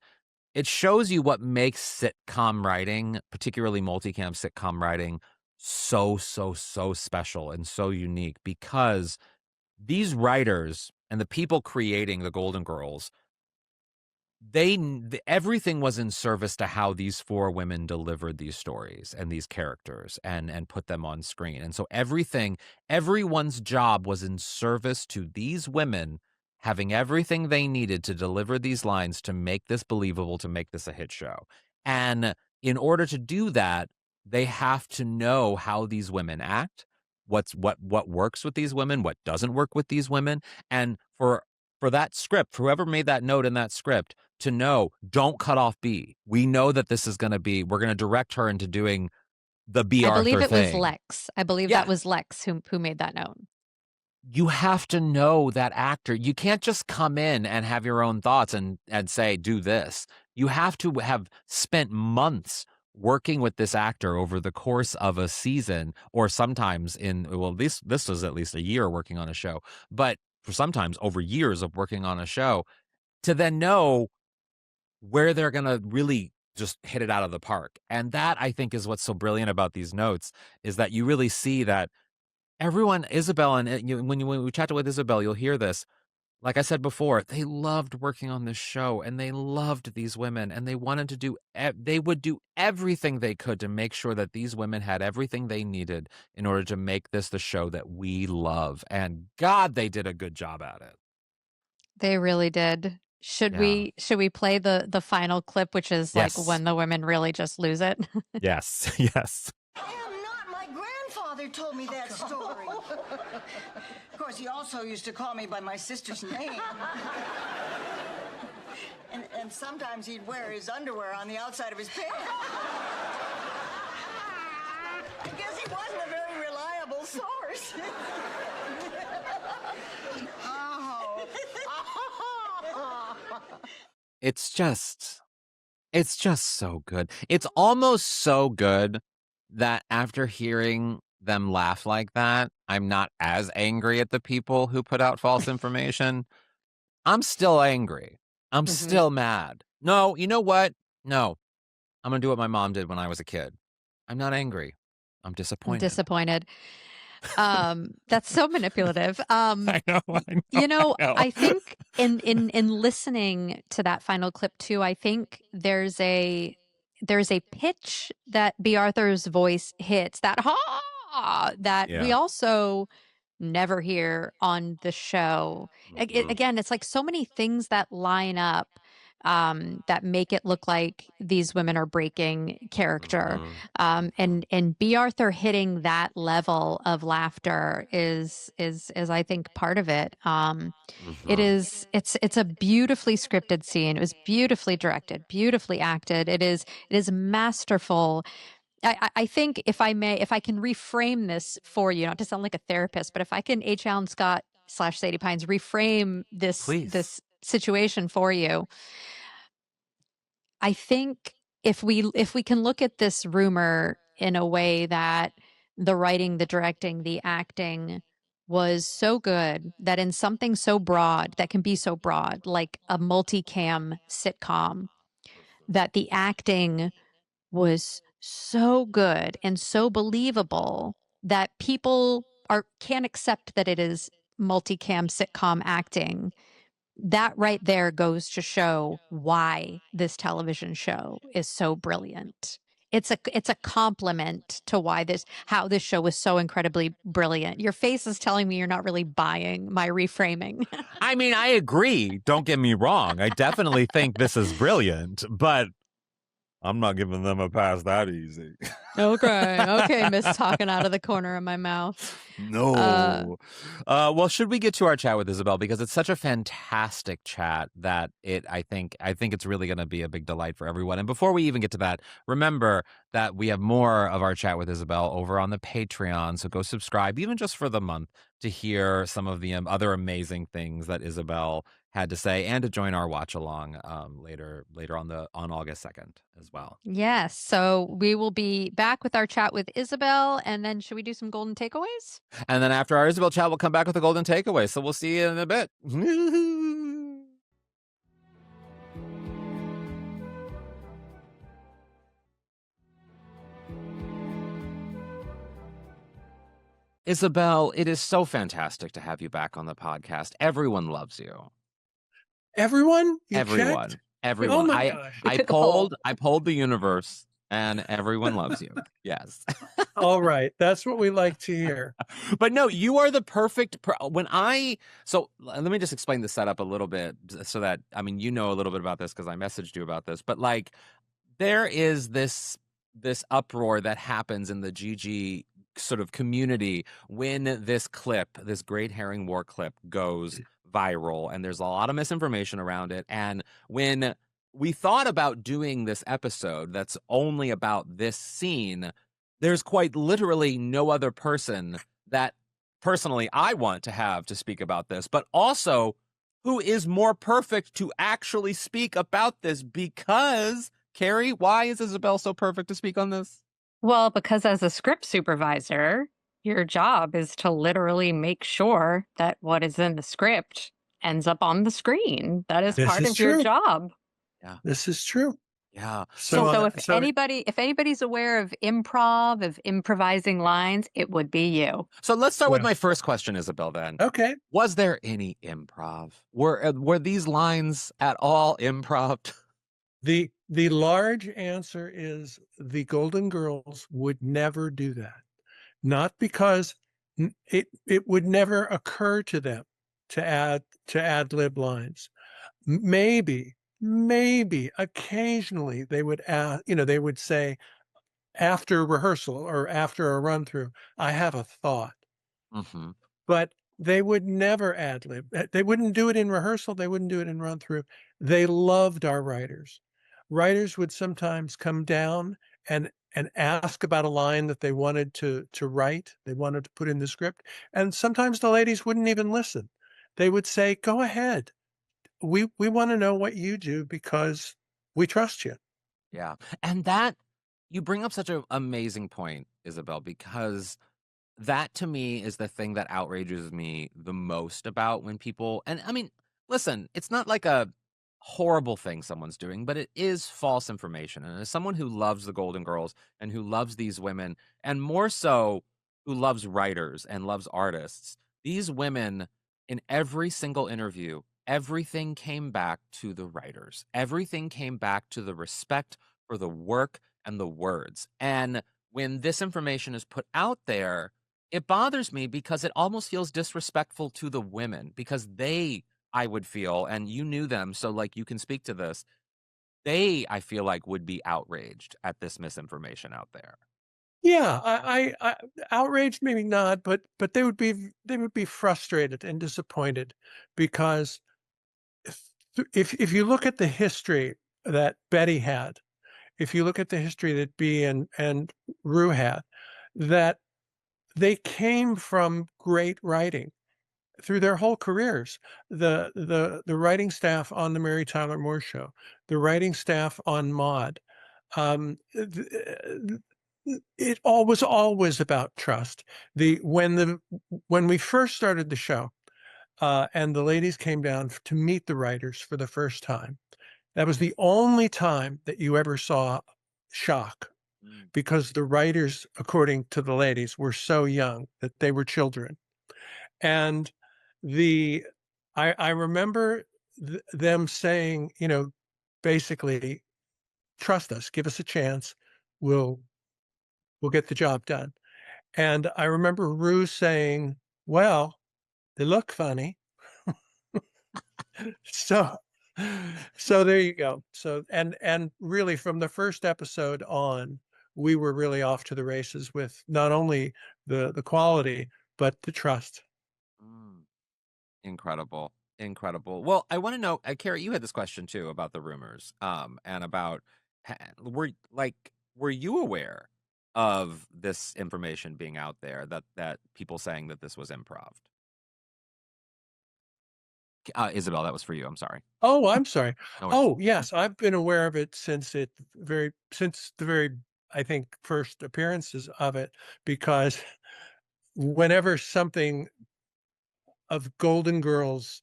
it shows you what makes sitcom writing, particularly multicam sitcom writing, so special and so unique, because these writers and the people creating the Golden Girls, everything was in service to how these four women delivered these stories and these characters and put them on screen. And so everyone's job was in service to these women having everything they needed to deliver these lines, to make this believable, to make this a hit show. And in order to do that, they have to know how these women act, what works with these women, what doesn't work with these women. And for that script, whoever made that note in that script, to know, don't cut off B. We know that this is going to be, we're going to direct her into doing the B. I Arthur believe it was thing. Lex. I believe that was Lex who made that note. You have to know that actor. You can't just come in and have your own thoughts and say, do this. You have to have spent months working with this actor over the course of a season, or sometimes this was at least a year working on a show, but for sometimes over years of working on a show, to then know where they're going to really just hit it out of the park. And that, I think, is what's so brilliant about these notes, is that you really see that everyone, Isabel, and when we chatted with Isabel, you'll hear this. Like I said before, they loved working on this show, and they loved these women, and they wanted to they would do everything they could to make sure that these women had everything they needed in order to make this the show that we love. And God, they did a good job at it. They really did. Should we play the final clip, which is like when the women really just lose it? Yes. Yes. I am not. My grandfather told me that story. Of course, he also used to call me by my sister's name. And sometimes he'd wear his underwear on the outside of his pants. I guess he wasn't a very reliable source. Oh. It's just so good. It's almost so good that after hearing them laugh like that, I'm not as angry at the people who put out false information. I'm still angry. I'm still mad. No, you know what? No, I'm going to do what my mom did when I was a kid. I'm not angry. I'm disappointed. Disappointed. That's so manipulative. I know. I think in listening to that final clip too, I think there's a pitch that B. Arthur's voice hits, that ha that we also never hear on the show. Again, it's like so many things that line up that make it look like these women are breaking character. And B. Arthur hitting that level of laughter is I think part of it. It's a beautifully scripted scene. It was beautifully directed, beautifully acted. It is masterful. I think if I can reframe this for you, not to sound like a therapist, but if I can HAlanScott / Sadie Pines reframe this situation for you, I think if we can look at this rumor in a way that the writing, the directing, the acting was so good that in something so broad, that can be so broad, like a multicam sitcom, that the acting was so good and so believable that people can't accept that it is multicam sitcom acting. That right there goes to show why this television show is so brilliant. It's a compliment to how this show is so incredibly brilliant. Your face is telling me you're not really buying my reframing. I mean, I agree. Don't get me wrong. I definitely think this is brilliant, but I'm not giving them a pass that easy. Okay, Miss talking out of the corner of my mouth. No. Well, should we get to our chat with Isabel, because it's such a fantastic chat that I think it's really going to be a big delight for everyone. And before we even get to that, remember that we have more of our chat with Isabel over on the Patreon. So go subscribe, even just for the month, to hear some of the other amazing things that Isabel had to say, and to join our watch along later on August 2nd as well. Yes. So we will be back with our chat with Isabel, and then should we do some golden takeaways? And then after our Isabel chat, we'll come back with a golden takeaway. So we'll see you in a bit. Isabel, it is so fantastic to have you back on the podcast. Everyone loves you. Everyone? Everyone. Checked? Everyone. Oh my gosh. I polled the universe, and everyone loves you. Yes. All right. That's what we like to hear. But no, you are the perfect so let me just explain the setup a little bit, so that, I mean, you know a little bit about this because I messaged you about this, but like, there is this uproar that happens in the GG sort of community when this Great Herring War clip goes viral, and there's a lot of misinformation around it. And when we thought about doing this episode that's only about this scene, there's quite literally no other person that personally I want to have to speak about this, but also who is more perfect to actually speak about this, because Kerri, why is Isabel so perfect to speak on this? Well, because as a script supervisor, your job is to literally make sure that what is in the script ends up on the screen. That is part of your job. Yeah. This is true. Yeah. So if anybody's aware of improv, of improvising lines, it would be you. So let's start with my first question, Isabel, then. Okay. Was there any improv? Were these lines at all improv? The large answer is the Golden Girls would never do that. Not because it would never occur to them to ad lib lines. Maybe occasionally they would they would say after rehearsal or after a run through, I have a thought. Mm-hmm. But They would never ad lib. They wouldn't do it in rehearsal. They wouldn't do it in run through. They loved our writers. Writers would sometimes come down and ask about a line that they wanted to write. They wanted to put in the script. And sometimes the ladies wouldn't even listen. They would say, go ahead. We want to know what you do because we trust you. Yeah. And that, you bring up such an amazing point, Isabel, because that to me is the thing that outrages me the most about when people, and I mean, listen, it's not like a horrible thing someone's doing, but it is false information. And as someone who loves the Golden Girls and who loves these women, and more so who loves writers and loves artists, these women in every single interview, everything came back to the writers. Everything came back to the respect for the work and the words. And when this information is put out there, it bothers me because it almost feels disrespectful to the women, because they, I would feel, and you knew them, so like you can speak to this, they, I feel like, would be outraged at this misinformation out there. Yeah, I outraged, maybe not, but they would be frustrated and disappointed because if you look at the history that Betty had, if you look at the history that Bea and Rue had, that they came from great writing through their whole careers. The writing staff on the Mary Tyler Moore Show, the writing staff on Maude, it all was always about trust. When we first started the show, and the ladies came down to meet the writers for the first time, that was the only time that you ever saw shock, because the writers, according to the ladies, were so young that they were children. And I remember them saying, basically, trust us, give us a chance, we'll get the job done. And I remember Rue saying, well, they look funny. So there you go. So and really from the first episode on, we were really off to the races with not only the quality, but the trust. Incredible. Incredible. Well, I want to know, Kerri, you had this question too about the rumors, and about were you aware of this information being out there, that people saying that this was improv? Isabel, that was for you. I'm sorry. Oh, I'm sorry. No worries. Oh, yes, I've been aware of it since the very, I think, first appearances of it, because whenever something of Golden Girls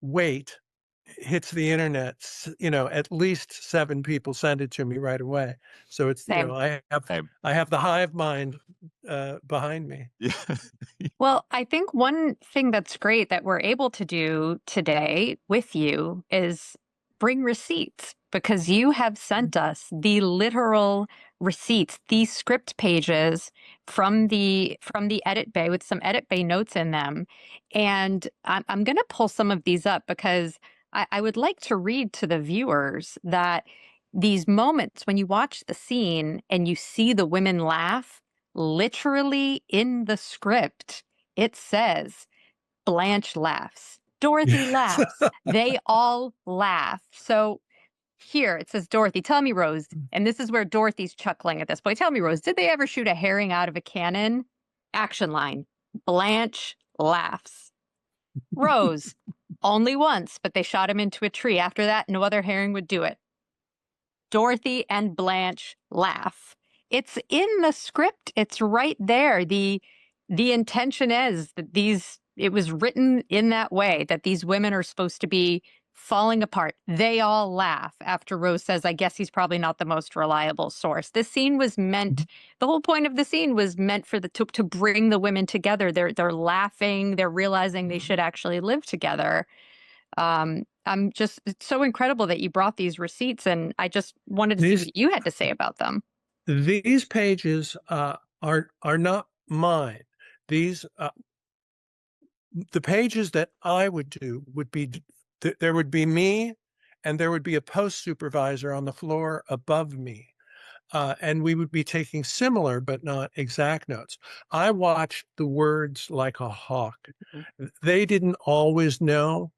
weight hits the internet, at least 7 people send it to me right away. So it's, Same. I have the hive mind behind me. Yeah. Well, I think one thing that's great that we're able to do today with you is bring receipts, because you have sent us the literal receipts, these script pages from the edit bay with some edit bay notes in them. And I'm going to pull some of these up because I would like to read to the viewers that these moments when you watch the scene and you see the women laugh, literally in the script, it says Blanche laughs, Dorothy laughs, they all laugh. So here it says, Dorothy, tell me, Rose, and this is where Dorothy's chuckling at this point. Tell me, Rose, did they ever shoot a herring out of a cannon? Action line, Blanche laughs. Rose, only once, but they shot him into a tree. After that, no other herring would do it. Dorothy and Blanche laugh. It's in the script. It's right there. The intention is that it was written in that way, that these women are supposed to be falling apart. They all laugh after Rose says, I guess he's probably not the most reliable source. This scene was meant, the whole point of the scene was meant for to bring the women together. They're laughing, they're realizing they should actually live together. It's so incredible that you brought these receipts, and I just wanted to see what you had to say about them. These pages are not mine. These the pages that I would do would be, there would be me, and there would be a post supervisor on the floor above me. and we would be taking similar but not exact notes. I watched the words like a hawk. They didn't always know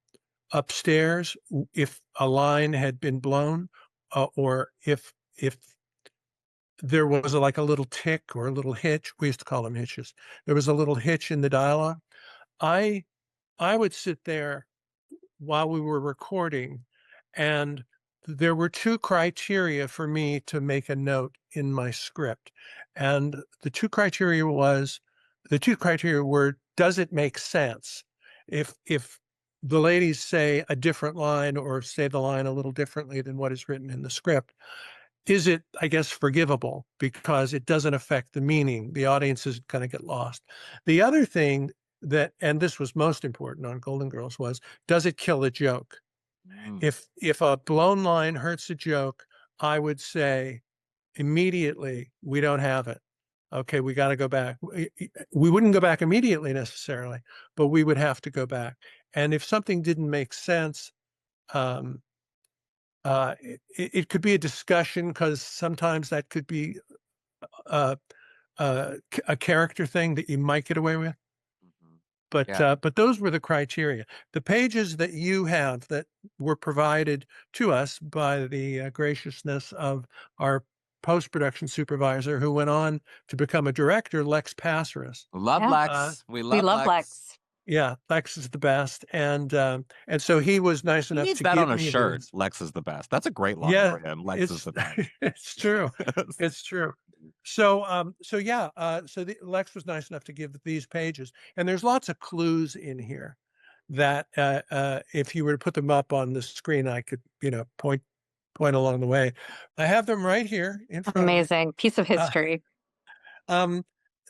upstairs if a line had been blown, or if there was like a little tick or a little hitch. We used to call them hitches. There was a little hitch in the dialogue. I would sit there while we were recording, and there were two criteria for me to make a note in my script. And the two criteria were, does it make sense? If the ladies say a different line or say the line a little differently than what is written in the script, is it, I guess, forgivable because it doesn't affect the meaning? The audience is going to get lost. The other thing that, and this was most important on Golden Girls, was, does it kill a joke? If a blown line hurts a joke, I would say immediately, we don't have it. Okay, we got to go back. We wouldn't go back immediately necessarily, but we would have to go back. And if something didn't make sense, it could be a discussion, because sometimes that could be a character thing that you might get away with. But those were the criteria. The pages that you have that were provided to us by the graciousness of our post-production supervisor, who went on to become a director, Lex Passeris. Love Lex. We love Lex. Yeah, Lex is the best, and so he was nice enough to that give on a me shirt. this. Lex is the best. That's a great line for him. Lex is the best. It's true. It's true. So Lex was nice enough to give these pages, and there's lots of clues in here that if you were to put them up on the screen, I could point along the way. I have them right here in front. Amazing piece of history.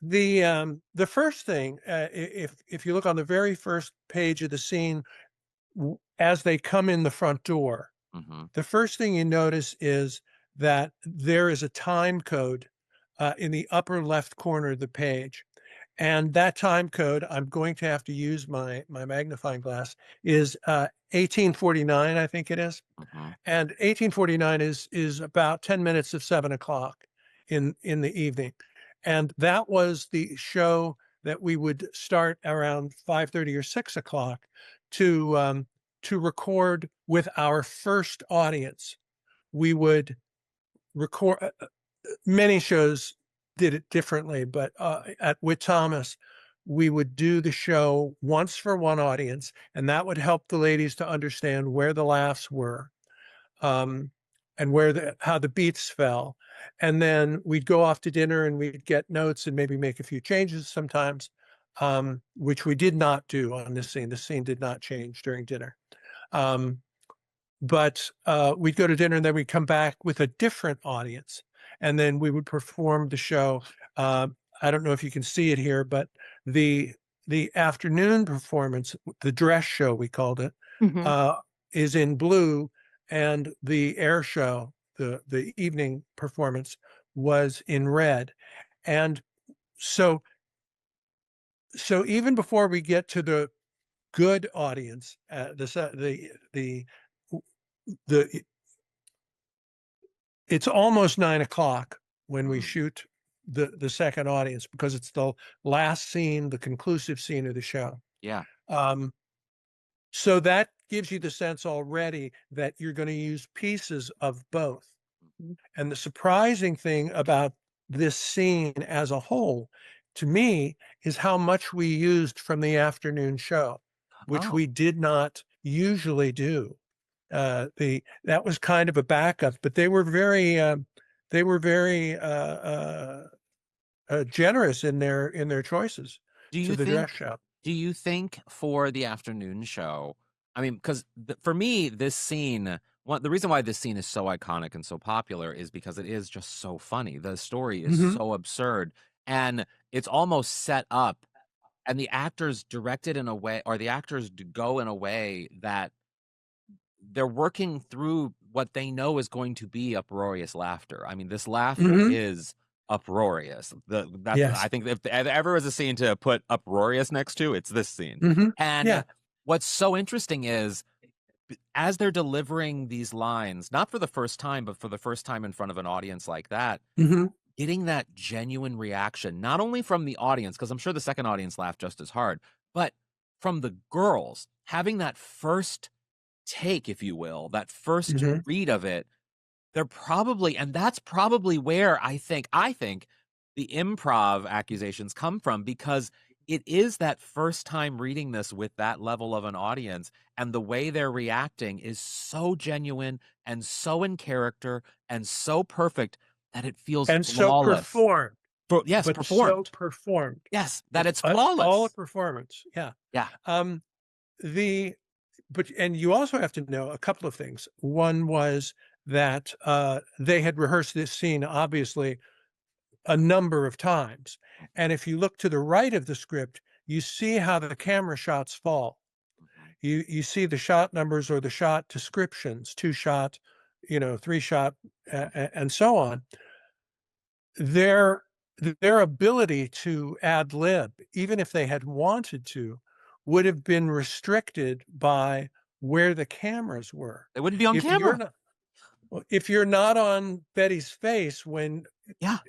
The first thing, if you look on the very first page of the scene, as they come in the front door, the first thing you notice is that there is a time code in the upper left corner of the page. And that time code, I'm going to have to use my magnifying glass, is 1849, I think it is. And 1849 is about 10 minutes of 7 o'clock in the evening. And that was the show that we would start around 5:30 or 6 o'clock to record with our first audience. We would record, many shows did it differently, but with Thomas, we would do the show once for one audience, and that would help the ladies to understand where the laughs were, and how the beats fell. And then we'd go off to dinner and we'd get notes and maybe make a few changes sometimes, which we did not do on this scene. The scene did not change during dinner. But we'd go to dinner and then we'd come back with a different audience. And then we would perform the show. I don't know if you can see it here, but the afternoon performance, the dress show, we called it, is in blue. And the air show, the evening performance, was in red. And so even before we get to the good audience, it's almost 9 o'clock when we shoot the second audience, because it's the last scene, the conclusive scene of the show. Yeah. So that gives you the sense already that you're going to use pieces of both. And the surprising thing about this scene as a whole, to me, is how much we used from the afternoon show, which we did not usually do. That was kind of a backup, but they were very generous in their choices to the dress show. Do you think for the afternoon show, I mean, because for me, this scene, the reason why this scene is so iconic and so popular is because it is just so funny. The story is so absurd, and it's almost set up, and the actors direct it in a way, or the actors go in a way that they're working through what they know is going to be uproarious laughter. I mean, this laughter is uproarious. I think if ever is a scene to put uproarious next to, it's this scene. And what's so interesting is as they're delivering these lines, not for the first time, but for the first time in front of an audience like that, getting that genuine reaction, not only from the audience, because I'm sure the second audience laughed just as hard, but from the girls, having that first take, if you will, that first read of it, they're probably, and that's probably where I think the improv accusations come from, because it is that first time reading this with that level of an audience, and the way they're reacting is so genuine and so in character and so perfect that it feels and so flawless. performed. Yes, but performed. so performed. Yes, that it's flawless. All a performance. Yeah. Yeah. And you also have to know a couple of things. One was that they had rehearsed this scene, obviously, a number of times. And if you look to the right of the script, you see how the camera shots fall. You see the shot numbers or the shot descriptions, 2-shot, 3-shot, and so on. Their ability to ad lib, even if they had wanted to, would have been restricted by where the cameras were. They wouldn't be on camera. If you're not on Betty's face when, yeah,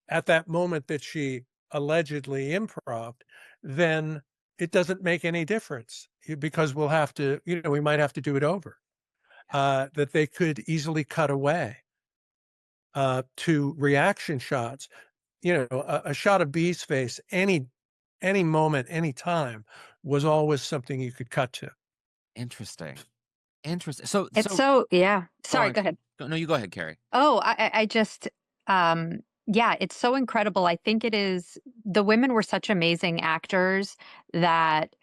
at that moment that she allegedly improved, then it doesn't make any difference, because we'll have to, we might have to do it over. That they could easily cut away to reaction shots. A shot of B's face, any moment, any time, was always something you could cut to. Interesting. Yeah. Sorry, go ahead. No, you go ahead, Kerri. Oh, I just, yeah, it's so incredible. I think it is, the women were such amazing actors that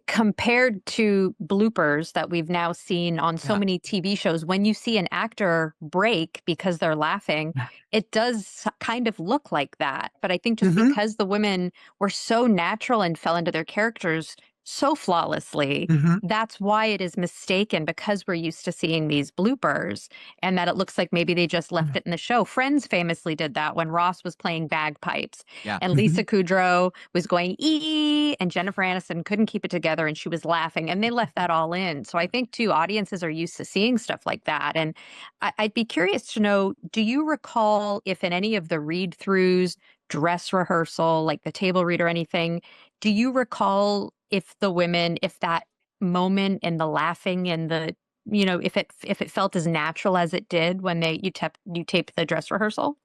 compared to bloopers that we've now seen on so many TV shows, when you see an actor break because they're laughing, it does kind of look like that. But I think just because the women were so natural and fell into their characters so flawlessly, that's why it is mistaken, because we're used to seeing these bloopers, and that it looks like maybe they just left it in the show. Friends famously did that when Ross was playing bagpipes, and Lisa Kudrow was going ee, and Jennifer Aniston couldn't keep it together and she was laughing, and they left that all in. So I think too, audiences are used to seeing stuff like that. And I'd be curious to know, do you recall if in any of the read-throughs, dress rehearsal, like the table read or anything, do you recall if that moment and the laughing and the, if it felt as natural as it did when you taped the dress rehearsal?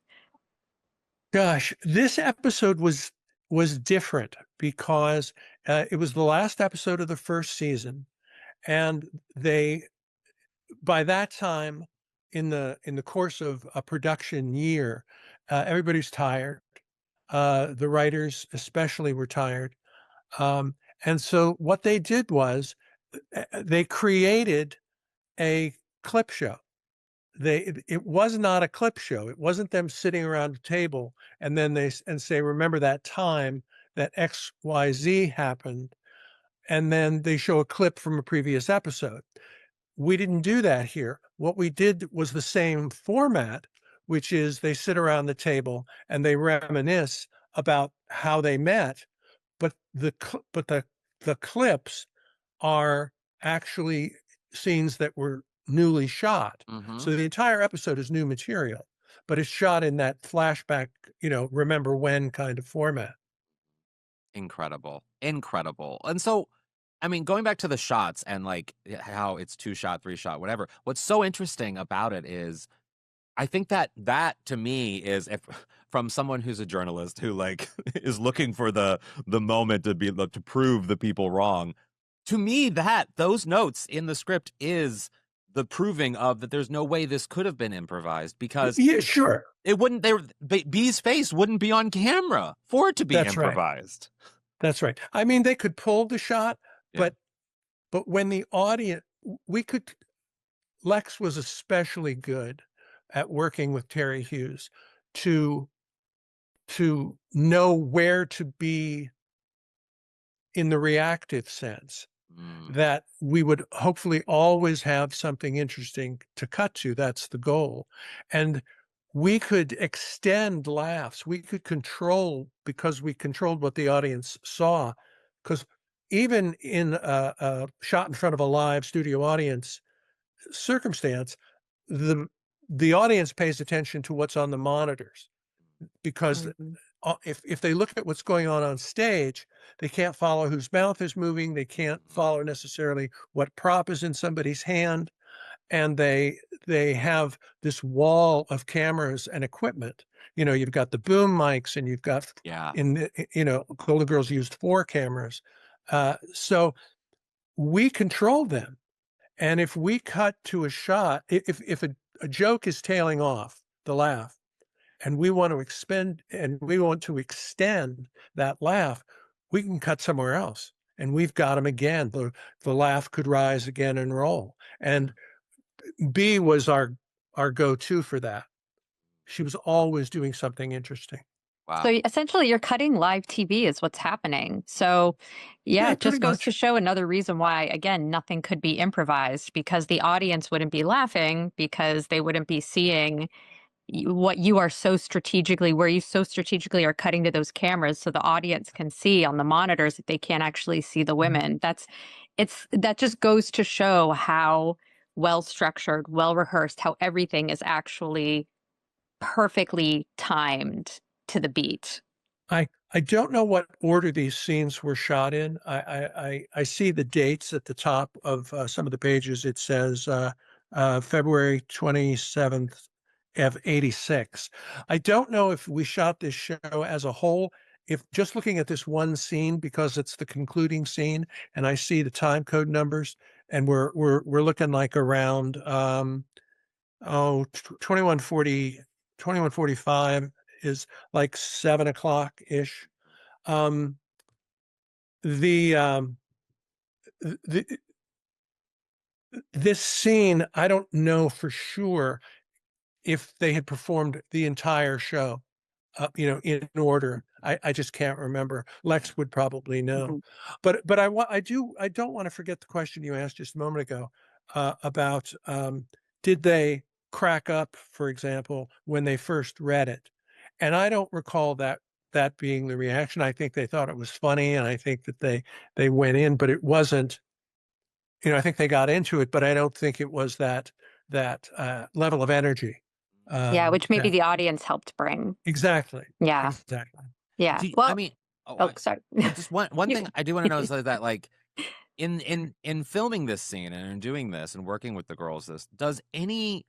Gosh, this episode was different because it was the last episode of the first season, and by that time in the course of a production year, everybody's tired. The writers especially were tired. And so what they did was they created a clip show. It was not a clip show. It wasn't them sitting around a table and then say, remember that time that XYZ happened, and then they show a clip from a previous episode. We didn't do that here. What we did was the same format, which is they sit around the table and they reminisce about how they met, but the clips are actually scenes that were newly shot. So the entire episode is new material, but it's shot in that flashback, remember when kind of format. Incredible. And so, I mean, going back to the shots and like how it's 2-shot, 3-shot, whatever, what's so interesting about it is, I think that to me is, from someone who's a journalist who like is looking for the moment to prove the people wrong, to me those notes in the script is the proving of that there's no way this could have been improvised, because sure, it wouldn't. B's face wouldn't be on camera for it to be improvised. Right. That's right. I mean, they could pull the shot, but when the audience, Lex was especially good at working with Terry Hughes to know where to be in the reactive sense, that we would hopefully always have something interesting to cut to. That's the goal. And we could extend laughs. We could control, because we controlled what the audience saw, because even in a shot in front of a live studio audience circumstance, the audience pays attention to what's on the monitors, because if they look at what's going on stage, they can't follow whose mouth is moving. They can't follow necessarily what prop is in somebody's hand. And they have this wall of cameras and equipment. You've got the boom mics, and you've got, Golden Girls used 4 cameras. So we control them. And if we cut to a shot, if a joke is tailing off, the laugh, and we want to extend that laugh, we can cut somewhere else, and we've got them again. The laugh could rise again and roll. And B was our go-to for that. She was always doing something interesting. Wow. So essentially, you're cutting live TV is what's happening. So, yeah, it just goes to show another reason why, again, nothing could be improvised, because the audience wouldn't be laughing, because they wouldn't be seeing what you are where you so strategically are cutting to those cameras so the audience can see on the monitors if they can't actually see the women. That just goes to show how well structured, well rehearsed, how everything is actually perfectly timed to the beat. I don't know what order these scenes were shot in. I see the dates at the top of some of the pages. It says February 27th of 86. I don't know if we shot this show as a whole, if just looking at this one scene, because it's the concluding scene, and I see the time code numbers, and we're looking like around 2145 is like 7 o'clock ish. This scene, I don't know for sure if they had performed the entire show, in order. I just can't remember. Lex would probably know. But I don't want to forget the question you asked just a moment ago about did they crack up, for example, when they first read it? And I don't recall that being the reaction. I think they thought it was funny, and I think that they went in, but it wasn't. I think they got into it, but I don't think it was that level of energy. Yeah, which maybe the audience helped bring. Exactly. Yeah. Exactly. Yeah. Sorry. Just one thing I do want to know is that, like, in filming this scene and in doing this and working with the girls, does any,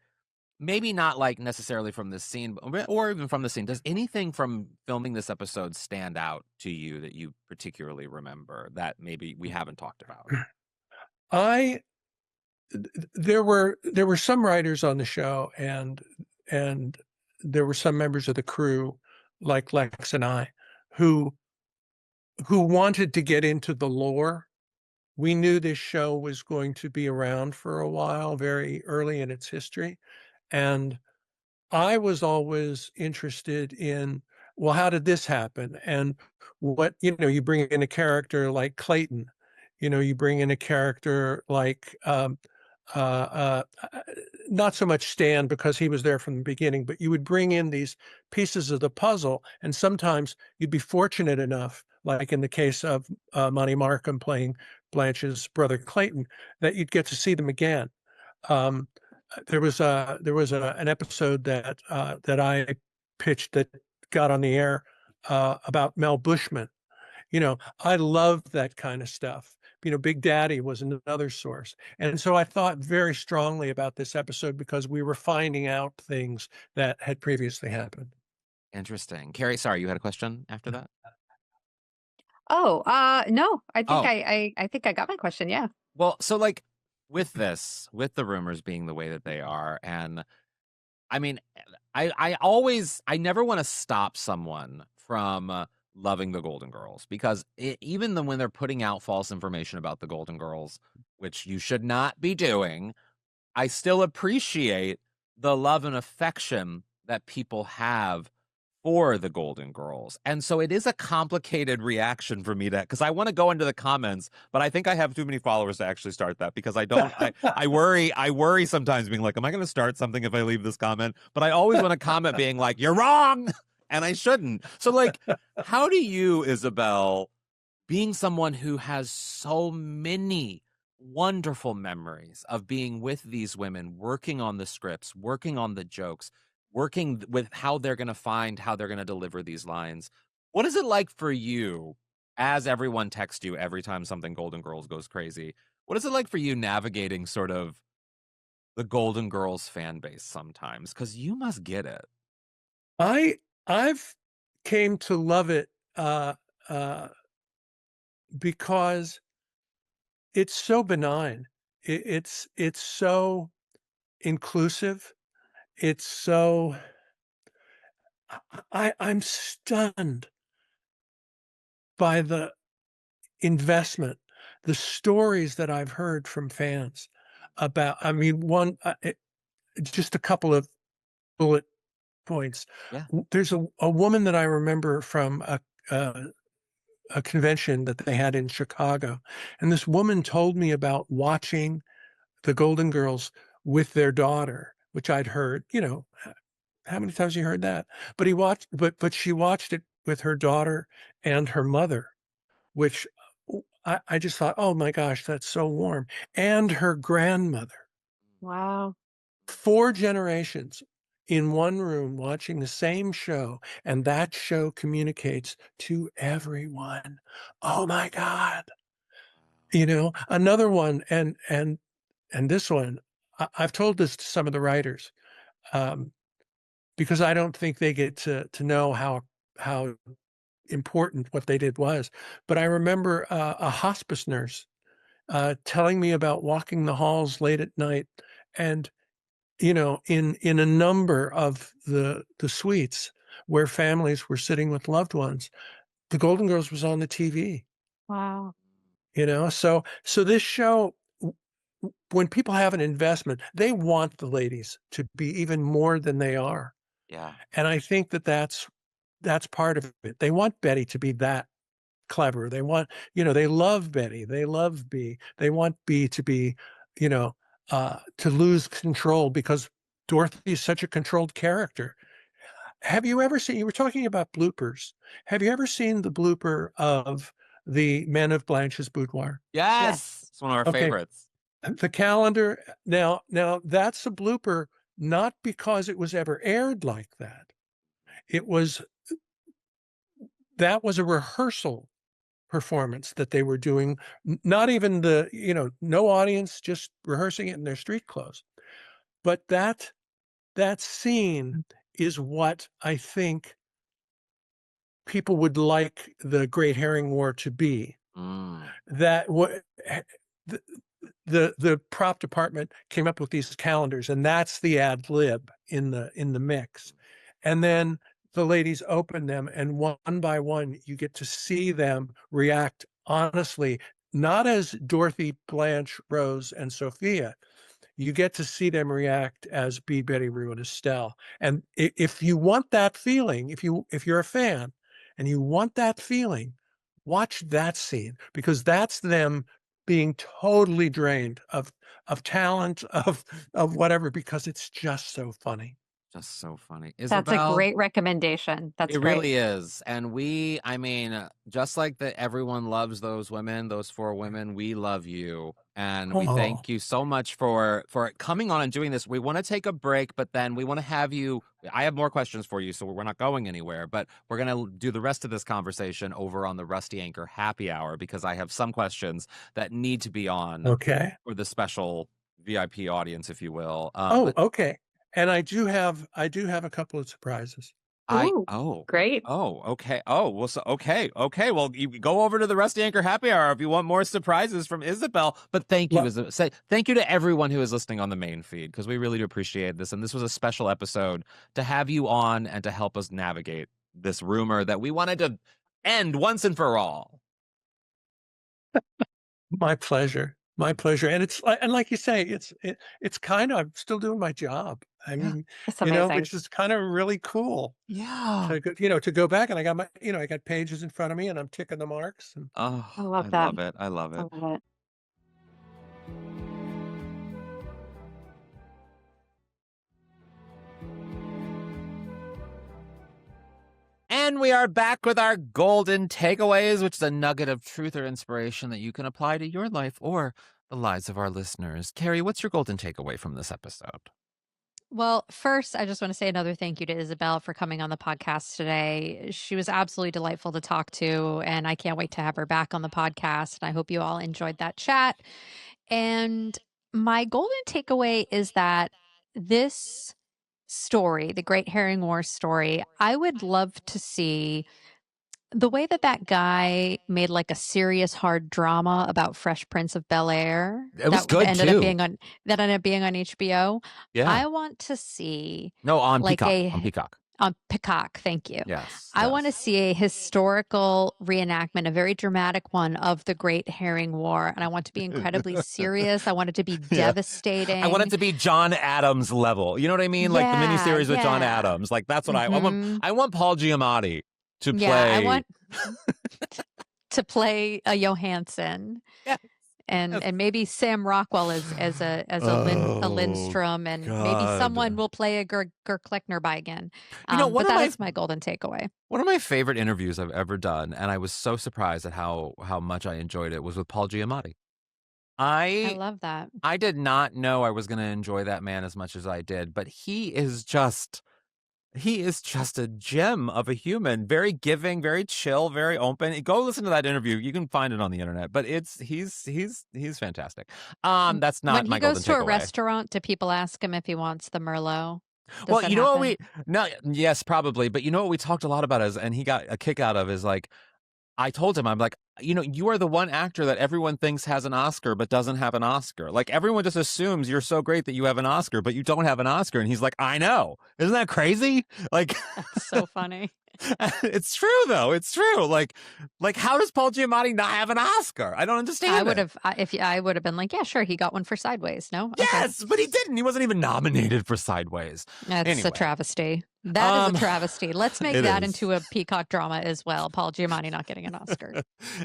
maybe not like necessarily from this scene or even from the scene, does anything from filming this episode stand out to you that you particularly remember that maybe we haven't talked about? There were some writers on the show, and there were some members of the crew, like Lex and I, who wanted to get into the lore. We knew this show was going to be around for a while, very early in its history. And I was always interested in, well, how did this happen? And what, you bring in a character like Clayton, you bring in a character like, not so much Stan, because he was there from the beginning, but you would bring in these pieces of the puzzle, and sometimes you'd be fortunate enough, like in the case of Monty Markham playing Blanche's brother Clayton, that you'd get to see them again. There was an episode that I pitched that got on the air about Mel Bushman. I love that kind of stuff. Big Daddy was another source. And so I thought very strongly about this episode because we were finding out things that had previously happened. Interesting. Kerri, sorry, you had a question after that? No, I think I got my question. Yeah. Well, so like with the rumors being the way that they are, and I mean, I never want to stop someone from loving the Golden Girls, because even when they're putting out false information about the Golden Girls, which you should not be doing, I still appreciate the love and affection that people have for the Golden Girls. And so it is a complicated reaction for me because I want to go into the comments, but I think I have too many followers to actually start that, because I worry sometimes being like, am I going to start something if I leave this comment? But I always want to comment being like, you're wrong. And I shouldn't. So, like, how do you, Isabel, being someone who has so many wonderful memories of being with these women, working on the scripts, working on the jokes, working with how they're going to deliver these lines. What is it like for you, as everyone texts you every time something Golden Girls goes crazy? What is it like for you navigating sort of the Golden Girls fan base sometimes? Because you must get it. I've came to love it because it's so benign. It's so inclusive. It's so I'm stunned by the investment, the stories that I've heard from fans about. I mean, just a couple of bullet points. Yeah. There's a woman that I remember from a convention that they had in Chicago, and this woman told me about watching the Golden Girls with their daughter, which I'd heard. How many times you heard that? But she watched it with her daughter and her mother, which I just thought, oh my gosh, that's so warm. And her grandmother. Wow. 4 generations in one room watching the same show, and that show communicates to everyone. Oh my God. Another one, and this one, I've told this to some of the writers, because I don't think they get to know how important what they did was. But I remember a hospice nurse telling me about walking the halls late at night, and in a number of the suites where families were sitting with loved ones, the Golden Girls was on the TV. Wow. So this show, when people have an investment, they want the ladies to be even more than they are. Yeah. And I think that's part of it. They want Betty to be that clever. They want, they love Betty. They love B. They want B to be, to lose control because Dorothy is such a controlled character. Have you ever seen, you were talking about bloopers. Have you ever seen the blooper of the Men of Blanche's Boudoir? Yes. It's one of our Okay. favorites. The calendar. Now that's a blooper, not because it was ever aired like that. That was a rehearsal performance that they were doing, not even no audience, just rehearsing it in their street clothes. But that scene is what I think people would like the Great Herring War to be. That what the prop department came up with these calendars, and that's the ad lib in the mix. And then the ladies open them, and one by one, you get to see them react honestly, not as Dorothy, Blanche, Rose, and Sophia. You get to see them react as B, Betty, Rue, and Estelle. And if you want that feeling, if you're a fan and you want that feeling, watch that scene, because that's them being totally drained of talent, of whatever, because it's just so funny. Just so funny. That's a Isabel, great recommendation. That's it great. really is. And just like that, everyone loves those women, those 4 women, we love you. And we thank you so much for coming on and doing this. We want to take a break, but then we want to have you. I have more questions for you, so we're not going anywhere, but we're going to do the rest of this conversation over on the Rusty Anchor Happy Hour, because I have some questions that need to be on for the special VIP audience, if you will. Okay. And I do have a couple of surprises. Great. Okay. Okay. Well, you go over to the Rusty Anchor Happy Hour if you want more surprises from Isabel. But thank you, thank you to everyone who is listening on the main feed, because we really do appreciate this. And this was a special episode to have you on and to help us navigate this rumor that we wanted to end once and for all. My pleasure. My pleasure. And like you say, it's kind of, I'm still doing my job. I mean, That's amazing. which is kind of really cool. Yeah. To go back, and I got I got pages in front of me, and I'm ticking the marks. And Oh, I love that. love it. I love it. I love it. And we are back with our golden takeaways, which is a nugget of truth or inspiration that you can apply to your life or the lives of our listeners. Kerri, what's your golden takeaway from this episode? Well, first, I just want to say another thank you to Isabel for coming on the podcast today. She was absolutely delightful to talk to, and I can't wait to have her back on the podcast. And I hope you all enjoyed that chat. And my golden takeaway is that this story, the Great Herring War story, I would love to see the way that that guy made like a serious hard drama about Fresh Prince of Bel-Air. It was that good, ended too. up being on that ended up being on HBO. Yeah. I want to see No, on like Peacock. On Peacock. on Peacock. Thank you. Yes. I yes. want to see a historical reenactment, a very dramatic one of the Great Herring War, and I want to be incredibly serious. I want it to be devastating. I want it to be John Adams level. You know what I mean? Like the Yeah, miniseries with John yeah. Adams. Like that's what Mhm. I want Paul Giamatti to play. Yeah, I want to play a Johansson. Yes. And maybe Sam Rockwell as a Lindstrom, and maybe someone will play a Gerd Kleckner by again. But that is my golden takeaway. One of my favorite interviews I've ever done, and I was so surprised at how much I enjoyed it, was with Paul Giamatti. I love that. I did not know I was going to enjoy that man as much as I did, but he is just a gem of a human, very giving, very chill, very open. Go listen to that interview. You can find it on the internet, but he's fantastic. That's not when my he goes to golden a takeaway. restaurant, do people ask him if he wants the Merlot? Well, you know what yes, probably, but you know what we talked a lot about and he got a kick out of is like, I told him, I'm like, you are the one actor that everyone thinks has an Oscar but doesn't have an Oscar. Like everyone just assumes you're so great that you have an Oscar, but you don't have an Oscar. And he's like, I know. Isn't that crazy? Like, that's so funny. It's true though. It's true. Like how does Paul Giamatti not have an Oscar? I don't understand. I would have been like, yeah, sure, he got one for Sideways. No, yes, but he didn't. He wasn't even nominated for Sideways. That's anyway. a travesty. That is a travesty. Let's make that is. into a Peacock drama as well. Paul Giamatti not getting an Oscar.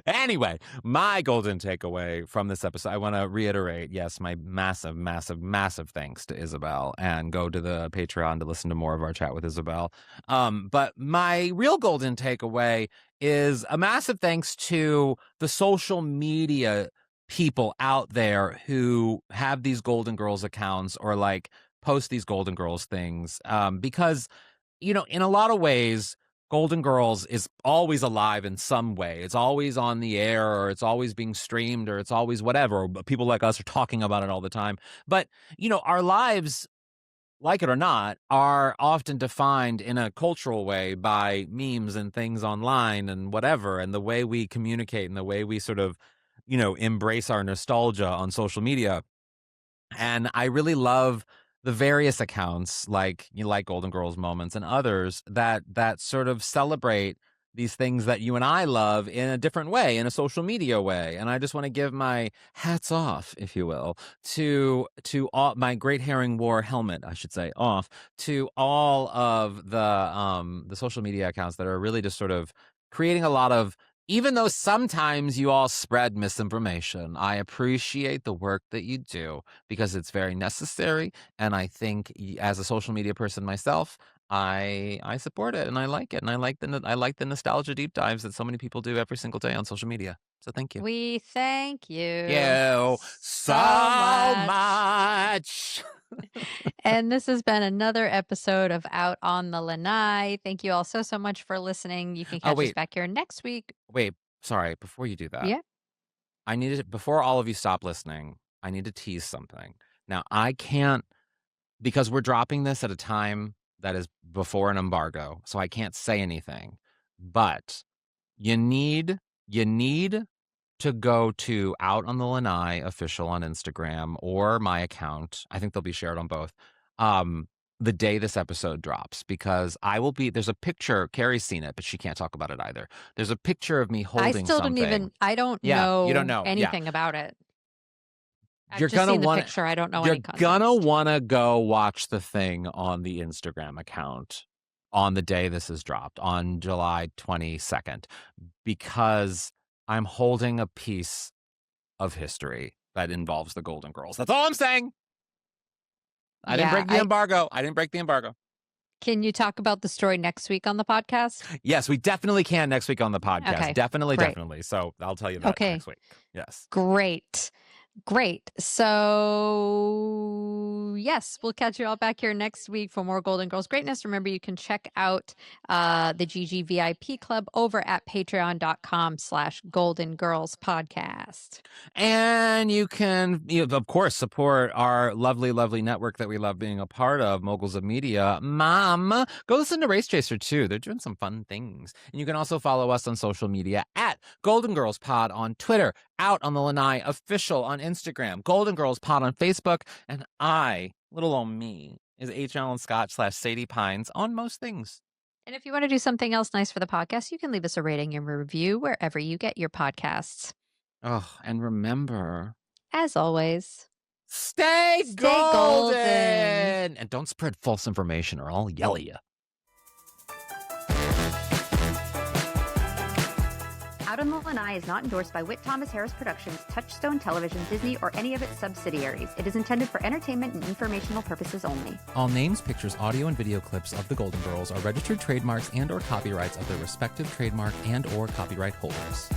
Anyway, my golden takeaway from this episode, I want to reiterate, yes, my massive, massive, massive thanks to Isabel, and go to the Patreon to listen to more of our chat with Isabel. But my real golden takeaway is a massive thanks to the social media people out there who have these Golden Girls accounts or like post these Golden Girls things, because in a lot of ways, Golden Girls is always alive in some way. It's always on the air, or it's always being streamed, or it's always whatever. People like us are talking about it all the time. But, our lives, like it or not, are often defined in a cultural way by memes and things online and whatever, and the way we communicate and the way we sort of, embrace our nostalgia on social media. And I really love the various accounts like Golden Girls Moments and others that sort of celebrate these things that you and I love in a different way, in a social media way. And I just want to give my hats off, if you will, to all my Great Herring War helmet, I should say, off to all of the social media accounts that are really just sort of creating a lot of, even though sometimes you all spread misinformation, I appreciate the work that you do because it's very necessary. And I think as a social media person myself, I support it and I like it. And I like the nostalgia deep dives that so many people do every single day on social media. So thank you. We thank you. So much. And this has been another episode of Out on the Lanai. Thank you all so much for listening. You can catch us back here next week. Wait, sorry, before you do that. Yeah. I need to, before all of you stop listening, I need to tease something. Now, I can't, because we're dropping this at a time that is before an embargo, so I can't say anything. But you need to go to Out on the Lanai official on Instagram or my account. I think they'll be shared on both. The day this episode drops, because there's a picture, Kerri's seen it, but she can't talk about it either. There's a picture of me holding something. I don't know anything about it. I've just seen the picture. I don't know any context. You're gonna want to go watch the thing on the Instagram account on the day this is dropped, on July 22nd, because I'm holding a piece of history that involves the Golden Girls. That's all I'm saying. I didn't break the embargo. Can you talk about the story next week on the podcast? Yes, we definitely can next week on the podcast. Okay, Definitely, great. definitely. So I'll tell you that next week. Yes. Great. So, yes, we'll catch you all back here next week for more Golden Girls greatness. Remember, you can check out the GG VIP Club over at patreon.com/Golden Girls Podcast. And you can, of course, support our lovely, lovely network that we love being a part of, Moguls of Media. Mom, go listen to Race Chaser, too. They're doing some fun things. And you can also follow us on social media at Golden Girls Pod on Twitter, out on the Lanai Official on Instagram, Golden Girls Pod on Facebook, and I, little old me, is HAlanScott / Sadie Pines on most things. And if you want to do something else nice for the podcast, you can leave us a rating and review wherever you get your podcasts. Oh, and remember, as always, stay golden. golden! And don't spread false information or I'll yell at you. Out on the Lanai is not endorsed by Whit Thomas Harris Productions, Touchstone Television, Disney, or any of its subsidiaries. It is intended for entertainment and informational purposes only. All names, pictures, audio, and video clips of the Golden Girls are registered trademarks and/or copyrights of their respective trademark and/or copyright holders.